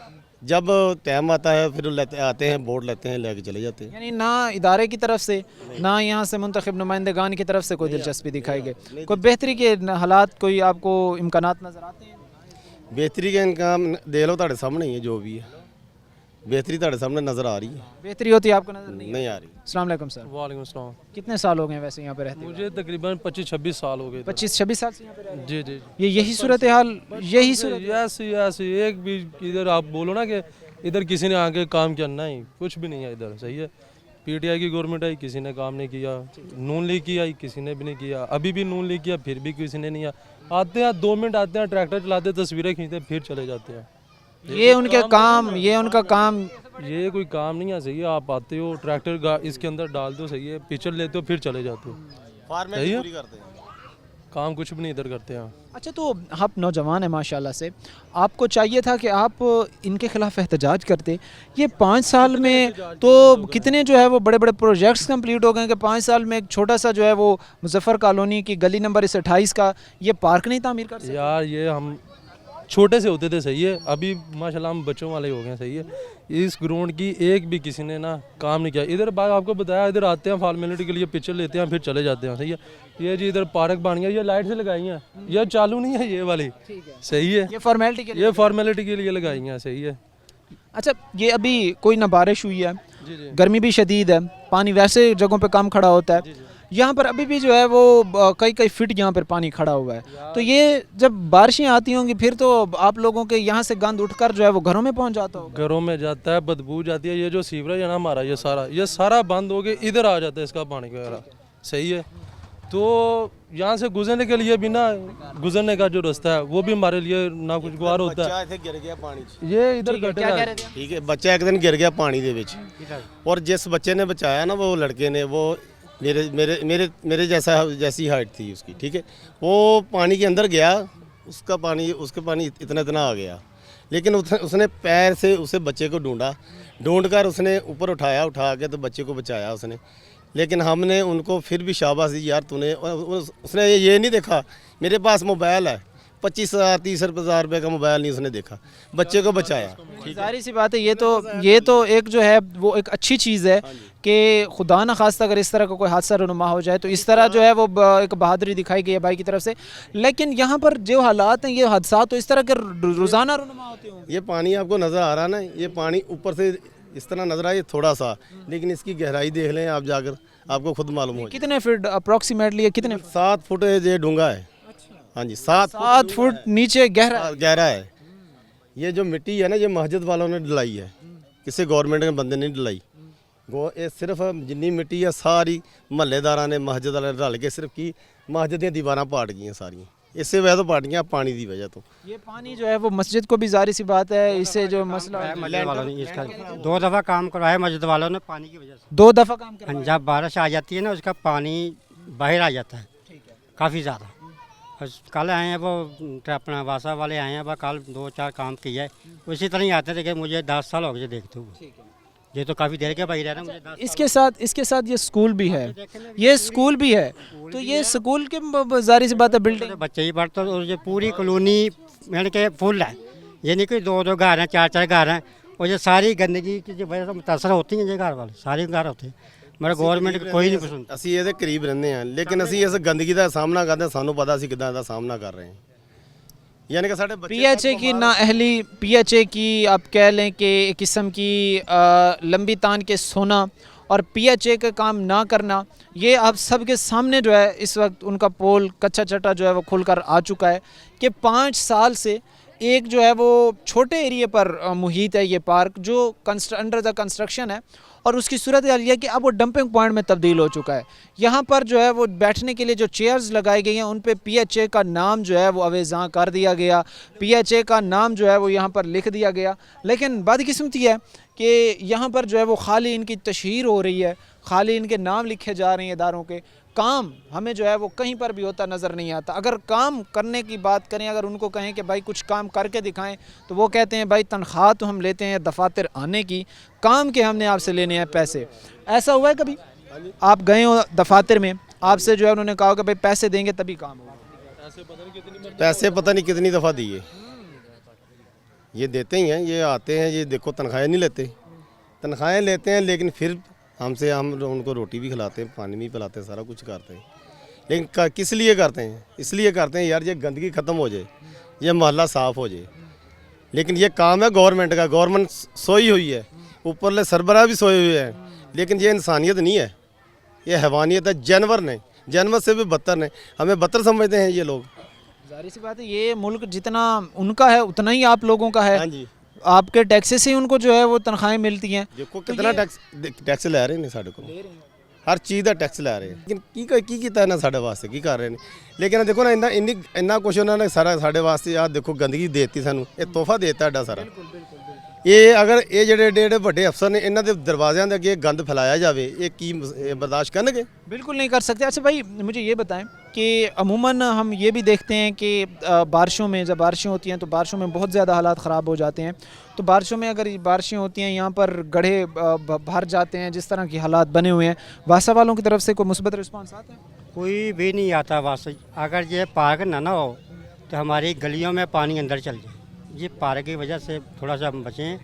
जब टाइम आता है फिर आते हैं, बोर्ड लेते हैं, लेके चले जाते हैं। यानी ना इदारे की तरफ से, ना यहाँ से मुंतखब नुमाइंदगान की तरफ से कोई दिलचस्पी दिखाई गई, कोई बेहतरी के हालात, कोई आपको इम्कानात नज़र आते हैं? बेहतरी के इनकाम देख लो, ਤੁਹਾਡੇ सामने ही है जो भी है। बेहतरी ਤੁਹਾਡੇ सामने नज़र आ रही है, बेहतरी होती है आपको नजर नहीं? नहीं आ रही। अस्सलाम वालेकुम सर, वालेकुम सलाम। कितने साल हो गए हैं वैसे यहाँ पे रहते हुए? मुझे तकरीबन 25-26 साल हो गए। 25-26 साल से यहाँ पे रहते हैं? जी जी। ये यही सूरत हाल, यही सूरत यस यस, एक भी इधर आप बोलो ना कि इधर किसी ने आके काम किया, नहीं कुछ भी नहीं है इधर। सही है, पीटीआई की गवर्नमेंट आई, किसी ने काम नहीं किया। नून लीग की आई, किसी ने भी नहीं किया। अभी भी नून लीग किया, फिर भी किसी ने नहीं किया। आते हैं 2 मिनट आते हैं, ट्रैक्टर चलाते, तस्वीरें खींचते, फिर चले जाते हैं। ये उनके काम, ये उनका काम। ये कोई काम नहीं है। सही है, आप आते हो ट्रैक्टर इसके अंदर डाल दो, सही है, पिक्चर लेते हो, फिर चले जाते हो। फॉर्मेलिटी पूरी करते हैं, काम कुछ भी नहीं इधर करते हैं। अच्छा, तो आप नौजवान हैं माशाल्लाह से, आपको चाहिए था कि आप इनके खिलाफ एहतजाज करते। ये 5 साल में तो कितने जो है वो बड़े बड़े प्रोजेक्ट्स कंप्लीट हो गए कि 5 साल में एक छोटा सा जो है वो मुजफ्फर कॉलोनी की गली नंबर 28 का ये पार्क नहीं तामीर कर सकते? यार ये हम छोटे से होते थे, सही है, अभी माशाल्लाह हम बच्चों वाले हो गए। सही है, इस ग्राउंड की एक भी किसी ने ना काम नहीं किया। इधर बात आपको बताया, इधर आते हैं फॉर्मेलिटी के लिए, पिक्चर लेते हैं, फिर चले जाते हैं। सही है, ये जी इधर पार्क बन गया, ये लाइट से लगाई हैं, ये चालू नहीं है ये वाली। सही है, ये फॉर्मेलिटी के लिए, ये फॉर्मेलिटी के लिए लगाई हैं। सही है। अच्छा, ये अभी कोई ना बारिश हुई है, जी जी गर्मी भी शदीद है, पानी वैसे जगहों पे कम खड़ा होता है, यहाँ पर अभी भी जो है वो कई कई फीट यहाँ पर पानी खड़ा हुआ है। तो ये जब बारिशें आती होंगी फिर तो आप लोगों के यहाँ से गंद उठकर जो है वो घरों में पहुँच जाता होगा? घरों में जाता है, बदबू जाती है। ये जो सीवरेज है ना हमारा, ये सारा बंद हो गया, इधर आ जाता है इसका पानी वगैरह। सही है, तो यहाँ से गुजरने के लिए भी ना, गुजरने का जो रास्ता है वो भी हमारे लिए ना कुछ गुआर होता है। बच्चा इत्थे गिर गया पानी 'ਚ, ये इधर क्या गटर कह है। रहे थे? ठीक है, बच्चा एक दिन गिर गया पानी ਦੇ ਵਿੱਚ, और जिस बच्चे ने बचाया ना, वो लड़के ने, वो मेरे मेरे मेरे मेरे जैसी हाइट थी उसकी। ठीक है, वो पानी के अंदर गया, उसका पानी इतना आ गया, लेकिन उसने पैर से उसे बच्चे को ढूंढ कर उसने ऊपर उठा के तो बच्चे को बचाया उसने। लेकिन हमने उनको फिर भी शाबाश दी, यार तूने, उसने ये नहीं देखा मेरे पास मोबाइल है, 25,000-30,000 रुपये का मोबाइल नहीं उसने देखा, बच्चे को बचाया। जाहिर सी बात है, ये तो एक जो है वो एक अच्छी चीज़ है कि खुदा न खास्ता अगर इस तरह का कोई हादसा रुनुमा हो जाए तो इस तरह जो है वो एक बहादुरी दिखाई गई है भाई की तरफ से। लेकिन यहाँ पर जो हालात हैं, ये हादसा तो इस तरह के रोज़ाना रुनुमा होते होंगे। ये पानी आपको नज़र आ रहा है ना, ये पानी ऊपर से इस तरह नज़र आए थोड़ा सा, लेकिन इसकी गहराई देख लें आप जाकर, आपको खुद मालूम हो। कितने फीट अप्रॉक्सीमेटली, कितने? 7 फुट ये डूंगा है। हाँ जी, 7 फुट नीचे गहरा है। ये जो मिट्टी है ना, ये मस्जिद वालों ने डलाई है, किसी गवर्नमेंट के बंदे ने डलाई। ये सिर्फ जिन्नी मिट्टी है सारी महल्लेदारा ने, मस्जिद वाले रल के सिर्फ की मस्जिद दी दीवारां पाट गई सारी, इससे वजह तो पाट गई, पानी की वजह तो। ये पानी जो है वो मस्जिद को भी जाहिर सी बात है, इससे जो मसला है, मस्जिद वालों ने इसका 2 दफ़ा काम करवाया मस्जिद वालों ने, पानी की वजह से 2 दफ़ा काम करवाया। जब बारिश आ जाती है ना, उसका पानी बाहर आ जाता है काफ़ी ज़्यादा। कल आए हैं वो अपना वासा वाले आए हैं, कल 2-4 काम किया है, उसी तरह ही आते थे कि मुझे 10 साल हो गए देखते हुए, ये तो काफ़ी देर के भाई रह रहे हैं मुझे। इसके साथ ये स्कूल भी है, ये स्कूल भी है, तो ये स्कूल के जाहिर सी बात है बिल्डिंग, बच्चे ही पढ़ते, और ये पूरी कॉलोनी यानी कि फुल है, ये नहीं कि 2-2 घर हैं, 4-4 घर हैं, और ये सारी गंदगी की वजह से मुतासर होती हैं ये घर वाले, सारे घर होते हैं, मगर गवर्नमेंट कोई नहीं पसंद। ਅਸੀਂ ਇਹਦੇ ਕਰੀਬ ਰਹਿੰਦੇ ਹਾਂ, लेकिन ਅਸੀਂ ਇਸ गंदगी ਦਾ ਸਾਹਮਣਾ ਕਰਦੇ, ਸਾਨੂੰ ਪਤਾ ਅਸੀਂ ਕਿਦਾਂ ਦਾ ਸਾਹਮਣਾ ਕਰ ਰਹੇ ਹਾਂ। यानी कि साढ़े पीएचए की नाअहली, पीएचए की आप कह लें कि एक किस्म की लंबी तान के सोना और पीएचए का काम ना करना, ये आप सबके सामने जो है इस वक्त उनका पोल कच्चा चट्टा जो है वो खुलकर आ चुका है कि 5 साल से एक जो है वो छोटे एरिए पर मुहित है ये पार्क, जो अंडर द कंस्ट्रक्शन है, और उसकी सूरत हाल ये कि अब वो डंपिंग पॉइंट में तब्दील हो चुका है। यहाँ पर जो है वो बैठने के लिए जो चेयर्स लगाई गई हैं उन पे पीएचए का नाम जो है वो अवेज़ां कर दिया गया, पीएचए का नाम जो है वो यहाँ पर लिख दिया गया। लेकिन बदकिस्मती है कि यहाँ पर जो है वो खाली इनकी तशहीर हो रही है, खाली इनके नाम लिखे जा रहे हैं इदारों के, काम हमें जो है वो कहीं पर भी होता नज़र नहीं आता। अगर काम करने की बात करें, अगर उनको कहें कि भाई कुछ काम करके दिखाएं, तो वो कहते हैं भाई तनख्वाह तो हम लेते हैं दफातर आने की, काम के हमने आपसे लेने हैं पैसे। ऐसा हुआ है कभी आप गए हो दफातर में, आपसे जो है उन्होंने कहा कि भाई पैसे देंगे तभी काम होगा? पैसे पता नहीं कितनी दफ़ा दिए, ये देते ही हैं, ये आते हैं, ये देखो तनख्वाहें नहीं लेते, तनख्वाहें लेते हैं लेकिन फिर हम उनको रोटी भी खिलाते हैं, पानी भी पिलाते हैं, सारा कुछ करते हैं। लेकिन किस लिए करते हैं? इसलिए करते हैं यार ये गंदगी ख़त्म हो जाए, ये मोहल्ला साफ़ हो जाए, लेकिन ये काम है गवर्नमेंट का, गवर्नमेंट सोई हुई है, ऊपरले सरबराह भी सोए हुए हैं, लेकिन ये इंसानियत नहीं है, ये हैवानियत है, जानवर नहीं, जानवर से भी बदतर नहीं, हमें बदतर समझते हैं ये लोग। जाहिर सी बात है, ये मुल्क जितना उनका है उतना ही आप लोगों का है। हाँ जी, आपके टैक्सेस ही उनको जो है वो तनख्वाहें मिलती हैं। देखो कितना टैक्स लै ਰਹੇ ਨੇ ਸਾਡੇ ਕੋਲ, हर चीज़ का टैक्स लै रहे हैं, लेकिन की कीता इन्हें साढ़े वास्ते की कर रहे हैं। लेकिन देखो ना इन्ना कुछ उन्होंने सारा साढ़े वास्ते आ देखो गंदगी देती सानू, ये तोहफा देता एडा सारा। ये अगर ये जेडे एडे बड़े अफसर ने इन्हों के दरवाज़ों के अगे गंद फैलाया जाए, ये की बर्दाश्त करनगे? बिल्कुल नहीं कर सकते। अच्छा भाई मुझे ये बताएं कि अमूमन हम ये भी देखते हैं कि बारिशों में जब बारिशें होती हैं तो बारिशों में बहुत ज़्यादा हालात ख़राब हो जाते हैं। तो बारिशों में अगर बारिशें होती हैं यहाँ पर गड्ढे भर जाते हैं, जिस तरह के हालात बने हुए हैं, वासा वालों की तरफ से कोई मुस्बत रिस्पांस आता है? कोई भी नहीं आता वासा। अगर ये पार्क ना हो तो हमारी गलियों में पानी अंदर चल जाए। ये पार्क की वजह से थोड़ा सा हम बचें,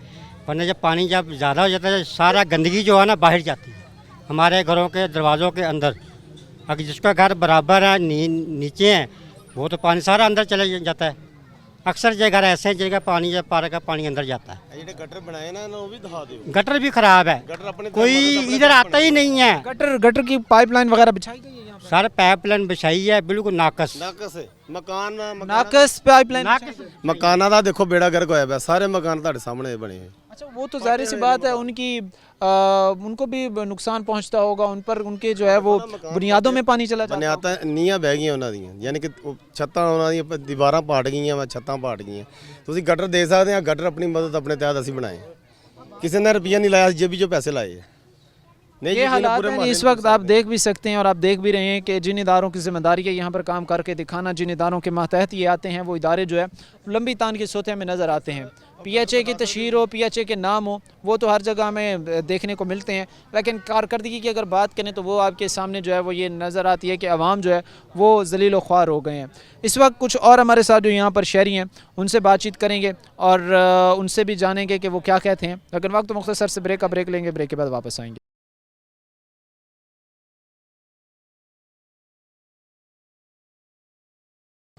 वरना जब पानी जब ज़्यादा हो जाता है सारा गंदगी जो है ना बाहर जाती है हमारे घरों के दरवाज़ों के अंदर। अगर जिसका घर बराबर है नीचे है वो तो पानी सारा अंदर चले जाता है। अक्सर ये घर ऐसे हैं जिनका पानी जब पार्क का पानी अंदर जाता है। ये गटर बनाए ना वो भी दिखा दो, गटर भी ख़राब है, गटर अपने कोई इधर आता ही नहीं है। गटर की पाइपलाइन वगैरह बिछाई गई है यहाँ पर? सर पाइपलाइन बिछाई है बिल्कुल नाकस है नाकस पाइपलाइन मकाना का देखो बेड़ा गर्क होया पिया, सारे मकान ਤੁਹਾਡੇ सामने बने हैं। अच्छा वो तो जाहिर सी बात है उनकी उनको भी नुकसान पहुंचता होगा, उन पर उनके जो है वो बुनियादों में पानी चला जाता है। बुनियादां नीआं बह गईਆਂ ਉਹਨਾਂ ਦੀਆਂ, ਯਾਨੀ ਕਿ ਛੱਤਾਂ ਉਹਨਾਂ ਦੀਆਂ ਦੀਵਾਰਾਂ ਪਾਟ ਗਈਆਂ ਵਾ, ਛੱਤਾਂ ਪਾਟ ਗਈਆਂ। ਤੁਸੀਂ ਗਟਰ ਦੇ ਸਕਦੇ ਆ, ਗਟਰ ਆਪਣੀ ਮਦਦ ਆਪਣੇ ਤਹਿਤ ਅਸੀਂ ਬਣਾਏ, ਕਿਸੇ ਨੇ ਰੁਪਈਆ नहीं लाया, जेबी जो पैसे लाए नहीं। ये हालात हैं इस वक्त आप देख भी सकते हैं और आप देख भी रहे हैं कि जिन इदारों की जिम्मेदारी है यहाँ पर काम करके दिखाना, जिन इदारों के मातहत ये आते हैं वो इदारे जो है लंबी तान की सोते में नज़र आते हैं। PHA की तशहीर हो, PHA के नाम हो, वो तो हर जगह में देखने को मिलते हैं, लेकिन कारकर्दगी की अगर बात करें तो वो आपके सामने जो है वो ये नज़र आती है कि अवाम जो है वो ज़लील व ख्वार हो गए हैं। इस वक्त कुछ और हमारे साथ जो यहाँ पर शहरी हैं उनसे बातचीत करेंगे और उनसे भी जानेंगे कि वो क्या कहते हैं। लेकिन वक्त मुख्तसर से ब्रेक का ब्रेक लेंगे, ब्रेक के बाद वापस आएंगे।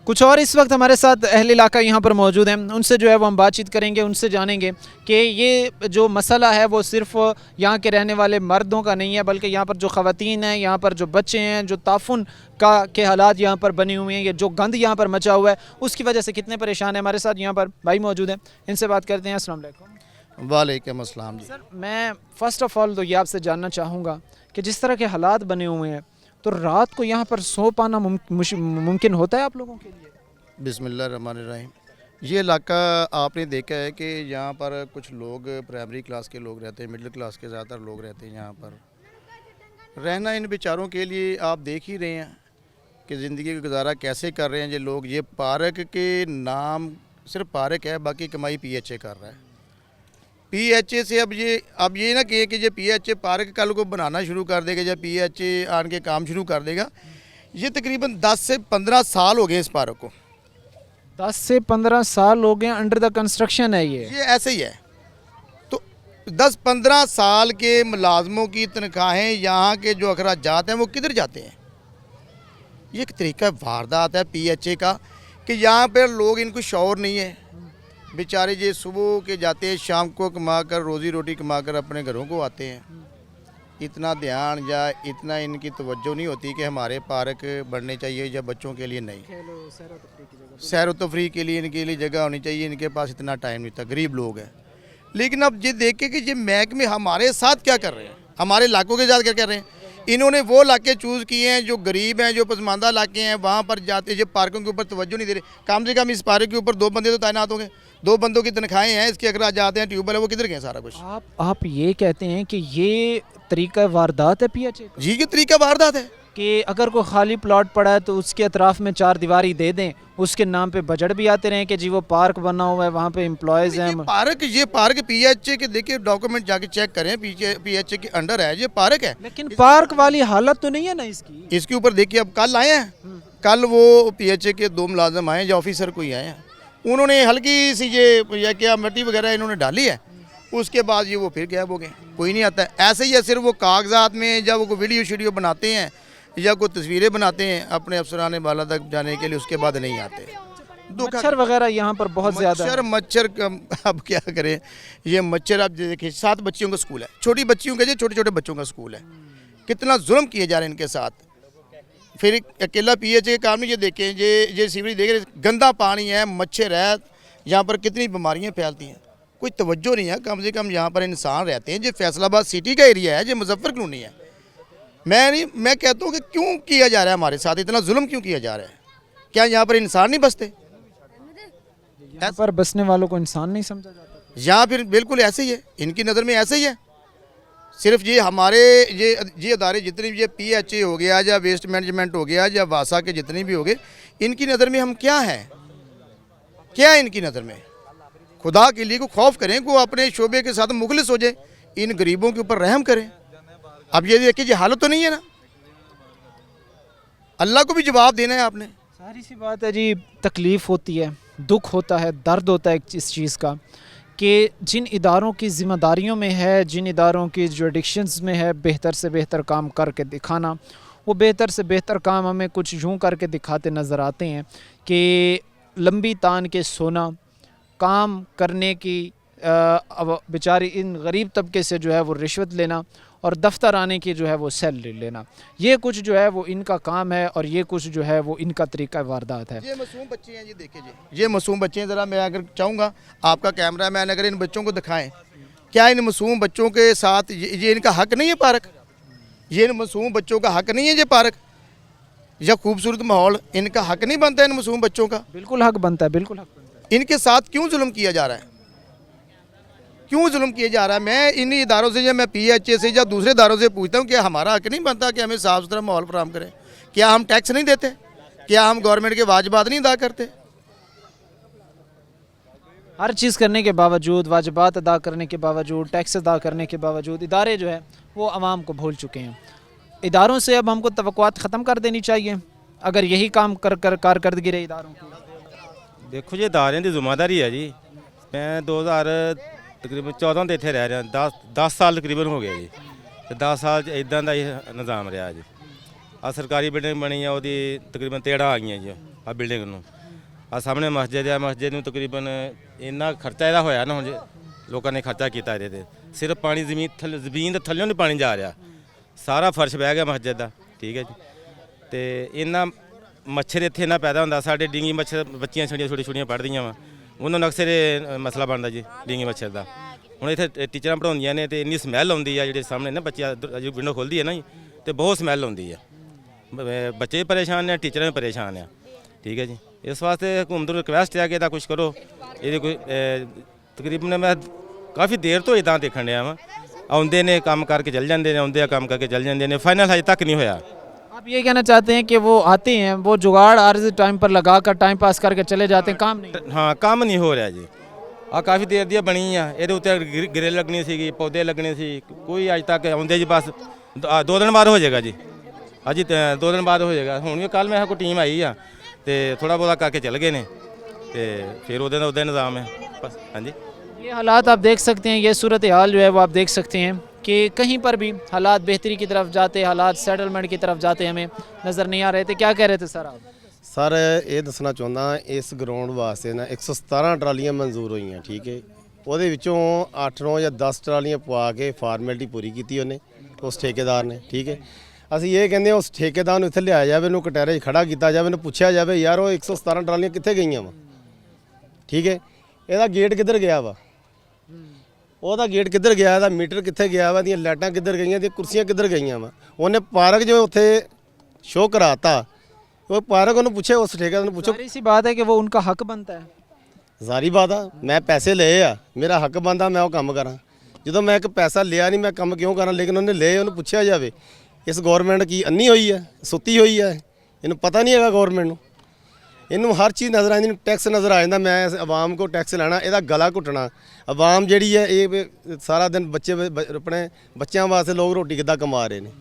कुछ और इस वक्त हमारे साथ अहले इलाका यहाँ पर मौजूद हैं, उनसे जो है वो हम बातचीत करेंगे, उनसे जानेंगे कि ये जो मसला है वो सिर्फ यहाँ के रहने वाले मर्दों का नहीं है, बल्कि यहाँ पर जो ख़वातीन हैं, यहाँ पर जो बच्चे हैं, जो ताफुन के हालात यहाँ पर बने हुए हैं, ये जो गंद यहाँ पर मचा हुआ है उसकी वजह से कितने परेशान हैं। हमारे साथ यहाँ पर भाई मौजूद हैं, इनसे बात करते हैं। अस्सलाम वालेकुम। वालेकुम अस्सलाम जी। सर मैं फ़र्स्ट ऑफ़ ऑल तो ये आपसे जानना चाहूँगा कि जिस तरह के हालात बने हुए हैं तो रात को यहाँ पर सो पाना मुमकिन होता है आप लोगों के लिए? बिस्मिल्लाहिर्रहमानिर्रहीम। ये इलाका आपने देखा है कि यहाँ पर कुछ लोग प्राइमरी क्लास के लोग रहते हैं, मिडिल क्लास के ज़्यादातर लोग रहते हैं। यहाँ पर रहना इन बेचारों के लिए आप देख ही रहे हैं कि ज़िंदगी का गुजारा कैसे कर रहे हैं ये लोग। ये पार्क के नाम सिर्फ पार्क है, बाकी कमाई PHA कर रहा है। PHA से अब ये ना कहे कि ये PHA पार्क कल को बनाना शुरू कर देगा या PHA आन के काम शुरू कर देगा। ये तकरीबन 10 से 15 साल हो गए इस पार्क को। 10 से 15 साल हो गए अंडर द कंस्ट्रक्शन है ये ऐसे ही है। तो 10-15 साल के मुलाजमों की तनख्वाहें, यहाँ के जो अखराजात हैं वो किधर जाते हैं? ये एक तरीका वारदात है PHA का कि यहाँ पर लोग, इनको शौर नहीं है। बेचारे ये सुबह के जाते हैं, शाम को कमा कर रोज़ी रोटी कमा कर अपने घरों को आते हैं। इतना ध्यान या इतना इनकी तवज्जो नहीं होती कि हमारे पार्क बनने चाहिए या बच्चों के लिए नहीं, सैर व तफरी के लिए इनके लिए जगह होनी चाहिए। इनके पास इतना टाइम नहीं था, गरीब लोग हैं। लेकिन अब ये देखें कि ये महकमे हमारे साथ क्या कर रहे हैं, हमारे इलाकों के साथ क्या कर रहे हैं। इन्होंने वो इलाके चूज़ किए हैं जो गरीब हैं, जो पसमानदा इलाके हैं, वहाँ पर जाते ये पार्कों के ऊपर तवज्जो नहीं दे रहे। कम से कम इस पार्क के ऊपर 2 बंदे तो तैनात होंगे, 2 बंदों की तनख्वाहें हैं, इसके अगर जाते हैं ट्यूबवेल है वो किधर गए सारा कुछ। आप ये कहते हैं कि ये तरीका वारदात है PHA का? जी, ये तरीका वारदात है कि अगर कोई खाली प्लॉट पड़ा है तो उसके अतराफ़ में 4 दीवारी दे दें, उसके नाम पे बजट भी आते रहें कि जी वो पार्क बना हुआ है, वहाँ पे एम्प्लॉयज़ हैं। ये पार्क PHA के देखिए डॉक्यूमेंट जाके चेक करें, PHA के अंडर है, ये पार्क है। लेकिन पार्क वाली हालत तो नहीं है ना इसकी। इसके ऊपर देखिए अब कल आए हैं, कल वो PHA के 2 मुलाजम आए या ऑफिसर कोई आए हैं, उन्होंने हल्की सी ये क्या मिट्टी वगैरह इन्होंने डाली है, उसके बाद ये वो फिर गायब हो गए, कोई नहीं आता है। ऐसे ही है, सिर्फ वो कागजात में जब वो कोई वीडियो बनाते हैं या कोई तस्वीरें बनाते हैं अपने अफसरान बाला तक जाने के लिए, उसके बाद नहीं आते। धोखा मच्छर वगैरह यहाँ पर बहुत ज़्यादा है। मच्छर अब क्या करें, ये मच्छर आप देखिए 7 बच्चियों का स्कूल है, छोटी बच्चियों का, छोटे छोटे बच्चों का स्कूल है, कितना जुल्म किए जा रहे हैं इनके साथ। फिर अकेला पीएचए का काम नहीं, ये देखें, ये सीवरेज देख रहे, गंदा पानी है, मच्छर है, यहाँ पर कितनी बीमारियाँ फैलती हैं, कोई तवज्जो नहीं है। कम से कम यहाँ पर इंसान रहते हैं, जो फैसलाबाद सिटी का एरिया है, जो मुजफ्फर कॉलोनी है। मैं कहता हूँ कि क्यों किया जा रहा है हमारे साथ, इतना जुल्म क्यों किया जा रहा है? क्या यहाँ पर इंसान नहीं बसते? यहाँ पर बसने वालों को इंसान नहीं समझा जाता? या फिर बिल्कुल ऐसे ही है, इनकी नज़र में ऐसे ही है। सिर्फ ये हमारे ये अदारे जितने भी, ये पीएचए हो गया या वेस्ट मैनेजमेंट हो गया या वासा के जितने भी हो गए, इनकी नज़र में हम क्या हैं? क्या है इनकी नज़र में? खुदा के लिए को खौफ करें, को अपने शोबे के साथ मुखलिस हो जाए, इन गरीबों के ऊपर रहम करें। अब ये देखिए, ये हालत तो नहीं है ना, अल्लाह को भी जवाब देना है आपने। सारी सी बात है जी, तकलीफ़ होती है, दुख होता है, दर्द होता है इस चीज़ का कि जिन इदारों की ज़िम्मेदारियों में है, जिन इदारों की जुरिडिक्शंस में है बेहतर से बेहतर काम करके दिखाना, वो बेहतर से बेहतर काम हमें कुछ यूँ करके दिखाते नज़र आते हैं कि लंबी तान के सोना, काम करने की अब बेचारी इन गरीब तबके से जो है वो रिश्वत लेना और दफ्तर आने की जो है वो सैलरी लेना, ये कुछ जो है वो इनका काम है और ये कुछ जो है वो इनका तरीका वारदात है। ये मासूम बच्चे हैं, ये देखिए जी, ये मासूम बच्चे हैं। ज़रा मैं अगर चाहूँगा आपका कैमरा मैन अगर इन बच्चों को दिखाएं, क्या इन मासूम बच्चों के साथ ये इनका हक नहीं है पार्क? ये इन मासूम बच्चों का हक नहीं है ये पार्क या खूबसूरत माहौल? इनका हक नहीं बनता इन मासूम बच्चों का? बिल्कुल हक बनता है, बिल्कुल हक बनता है। इनके साथ क्यों जुल्म किया जा रहा है? क्यों जुल्म किया जा रहा है? मैं इन्हीं इदारों से या मैं पीएचए से या दूसरे इदारों से पूछता हूँ कि हमारा हक नहीं बनता कि हमें साफ़ सुथरा माहौल फराहम करें? क्या हम टैक्स नहीं देते? क्या हम गवर्नमेंट के वाजिबात नहीं अदा करते? हर चीज़ करने के बावजूद, वाजिबात अदा करने के बावजूद, टैक्स अदा करने के बावजूद इदारे जो है वो आवाम को भूल चुके हैं। इदारों से अब हमको तवक्कुआत ख़त्म कर देनी चाहिए अगर यही काम कर कारकर्दगी रही इदारों की। देखो जी, इदारे की जिम्मेदारी है जी। मैं 2000 तकरीबन 14 तो इतने रह रहा, 10 साल तकरीबन हो गया जी। तो 10 साल इदा का ही निज़ाम रहा जी। आ सरकारी बिल्डिंग बनी है, वो तकरीबन 13 आ गई जी। आ बिल्डिंग में आ सामने मस्जिद है, मस्जिद में तकरीबन इन्ना खर्चा यदा होया ना, हम लोगों ने खर्चा किया ये, सिर्फ पानी जमीन के थल्लों नहीं पानी जा रहा, सारा फर्श बह गया मस्जिद का। ठीक है जी। तो इन्ना मच्छर इतने इन्ना पैदा होंगे, साढ़े डेंगी मच्छर बच्चियां छोटी छोटियां पढ़दियाँ वा, उन्होंने अक्सर मसला बनता जी डेंगी मच्छर का। हूँ इतने टीचर पढ़ाउंदियां ने, तो इन्नी समैल आती है, जो सामने ना बच्चे जो विंडो खुलती है ना जी, तो बहुत समैल आती है। बच्चे भी परेशान हैं, टीचर भी परेशान हैं। ठीक है जी। इस वास्ते हुकूमत रिक्वेस्ट है कि इहदा कुछ करो। ये कोई तकरीबन मैं काफ़ी देर तो इदा देखने डया वा, आउंदे ने काम करके चल जाते हैं, आउंदे काम करके चल जाते हैं, फाइनल अजे तक नहीं होया। आप ये कहना चाहते हैं कि वो आते हैं, वो जुगाड़ आर्ज टाइम पर लगा कर टाइम पास करके चले जाते हैं, काम नहीं? हाँ, काम नहीं हो रहा जी। आ काफ़ी देर दी बनी आ, ये उत्ते गिरे लगनी सी, पौधे लगने सी, कोई अज तक आउंदे जी। बस 2 दिन बाद हो जाएगा जी। अजी 2 दिन बाद हो जाएगा। हूँ कल मैं कोई टीम आई आ, तो थोड़ा बहुत करके चल गए ने, तो फिर उदा निज़ाम है बस। हाँ जी, ये हालात आप देख सकते हैं, ये सूरत हाल जो है वो आप देख सकते हैं कि कहीं पर भी हालात बेहतरी की तरफ जाते, हालात सेटलमेंट की तरफ जाते हमें नज़र नहीं आ रहे थे। क्या कह रहे थे सर आप? सर ये दसना चाहता, इस ग्राउंड वास्ते ना 117 ट्रालियां मंजूर हुई हैं। ठीक है, वो 8, 9 या 10 ट्रालियां पवा के फार्मैलिटी पूरी की उन्हें, उस ठेकेदार ने। ठीक है, ਅਸੀਂ ਇਹ ਕਹਿੰਦੇ ਉਸ ਠੇਕੇਦਾਰ ਨੂੰ ਇੱਥੇ ਲਿਆਇਆ ਜਾਵੇ, ਇਹਨੂੰ ਕਟਹਿਰੇ 'ਚ ਖੜਾ ਕੀਤਾ ਜਾਵੇ, ਇਹਨੂੰ ਪੁੱਛਿਆ ਜਾਵੇ ਯਾਰ ਉਹ 117 ਟਰਾਲੀਆਂ ਕਿੱਥੇ ਗਈਆਂ ਵਾ। ਠੀਕ ਹੈ, ਇਹਦਾ ਗੇਟ ਕਿੱਧਰ ਗਿਆ ਵਾ, ਉਹਦਾ ਗੇਟ ਕਿੱਧਰ ਗਿਆ, ਇਹਦਾ ਮੀਟਰ ਕਿੱਥੇ ਗਿਆ ਵਾ, ਇਹਦੀਆਂ ਲਾਈਟਾਂ ਕਿੱਧਰ ਗਈਆਂ, ਇਹਦੀਆਂ ਕੁਰਸੀਆਂ ਕਿੱਧਰ ਗਈਆਂ ਵਾ। ਉਹਨੇ ਪਾਰਕ ਜੋ ਉੱਥੇ ਸ਼ੋਅ ਕਰਾਤਾ, ਉਹ ਪਾਰਕ ਉਹਨੂੰ ਪੁੱਛੇ, ਉਸ ਠੇਕੇਦਾਰ ਨੂੰ ਪੁੱਛੋ। सारी सी बात है कि वो उनका हक बनता है। ਜ਼ਾਰੀ ਬਾਤ ਆ, ਮੈਂ ਪੈਸੇ ਲਏ ਆ, ਮੇਰਾ ਹੱਕ ਬਣਦਾ ਮੈਂ ਉਹ ਕੰਮ ਕਰਾਂ। ਜਦੋਂ ਮੈਂ ਇੱਕ ਪੈਸਾ ਲਿਆ ਨਹੀਂ, ਮੈਂ ਕੰਮ ਕਿਉਂ ਕਰਾਂ? ਲੇਕਿਨ ਉਹਨੇ ਲਏ, ਉਹਨੂੰ ਪੁੱਛਿਆ ਜਾਵੇ। ਇਸ ਗੌਰਮੈਂਟ ਕੀ ਅੰਨੀ ਹੋਈ ਹੈ, ਸੁੱਤੀ ਹੋਈ ਹੈ? ਇਹਨੂੰ ਪਤਾ ਨਹੀਂ ਹੈਗਾ ਗੌਰਮੈਂਟ ਨੂੰ, ਇਹਨੂੰ ਹਰ ਚੀਜ਼ ਨਜ਼ਰ ਆਉਂਦੀ, ਟੈਕਸ ਨਜ਼ਰ ਆ ਜਾਂਦਾ। ਮੈਂ ਆਵਾਮ ਕੋ ਟੈਕਸ ਲੈਣਾ, ਇਹਦਾ ਗਲਾ ਘੁੱਟਣਾ। ਆਵਾਮ ਜਿਹੜੀ ਹੈ ਇਹ ਸਾਰਾ ਦਿਨ ਬੱਚੇ ਆਪਣੇ ਬੱਚਿਆਂ ਵਾਸਤੇ ਲੋਕ ਰੋਟੀ ਕਿੱਦਾਂ ਕਮਾ ਰਹੇ ਨੇ।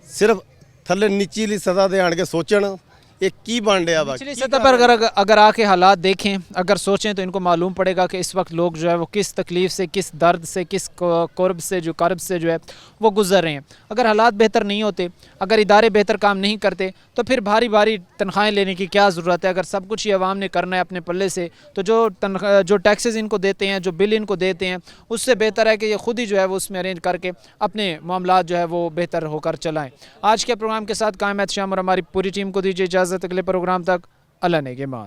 ਸਿਰਫ ਥੱਲੇ ਨੀਚੀਲੀ ਸਜ਼ਾ ਦੇ ਆਣ ਕੇ ਸੋਚਣ, ये की बन रहा बा निचली सतह पर अगर आके हालात देखें, अगर सोचें तो इनको मालूम पड़ेगा कि इस वक्त लोग जो है वो किस तकलीफ़ से, किस दर्द से, किस कर्ब से जो है वो गुजर रहे हैं। अगर हालात बेहतर नहीं होते, अगर इदारे बेहतर काम नहीं करते तो फिर भारी भारी तनख्वाहें लेने की क्या ज़रूरत है। अगर सब कुछ ये अवाम ने करना है अपने पल्ले से, तो जो टैक्सेस इनको देते हैं, जो बिल इनको देते हैं, उससे बेहतर है कि ये खुद ही जो है वो उसमें अरेंज करके अपने मामलात जो है वो बेहतर होकर चलाएँ। आज के प्रोग्राम के साथ कायम एहतशाम और हमारी पूरी टीम को दीजिए इजाज़त। अगले प्रोग्राम तक अल्लाह नेगहबान।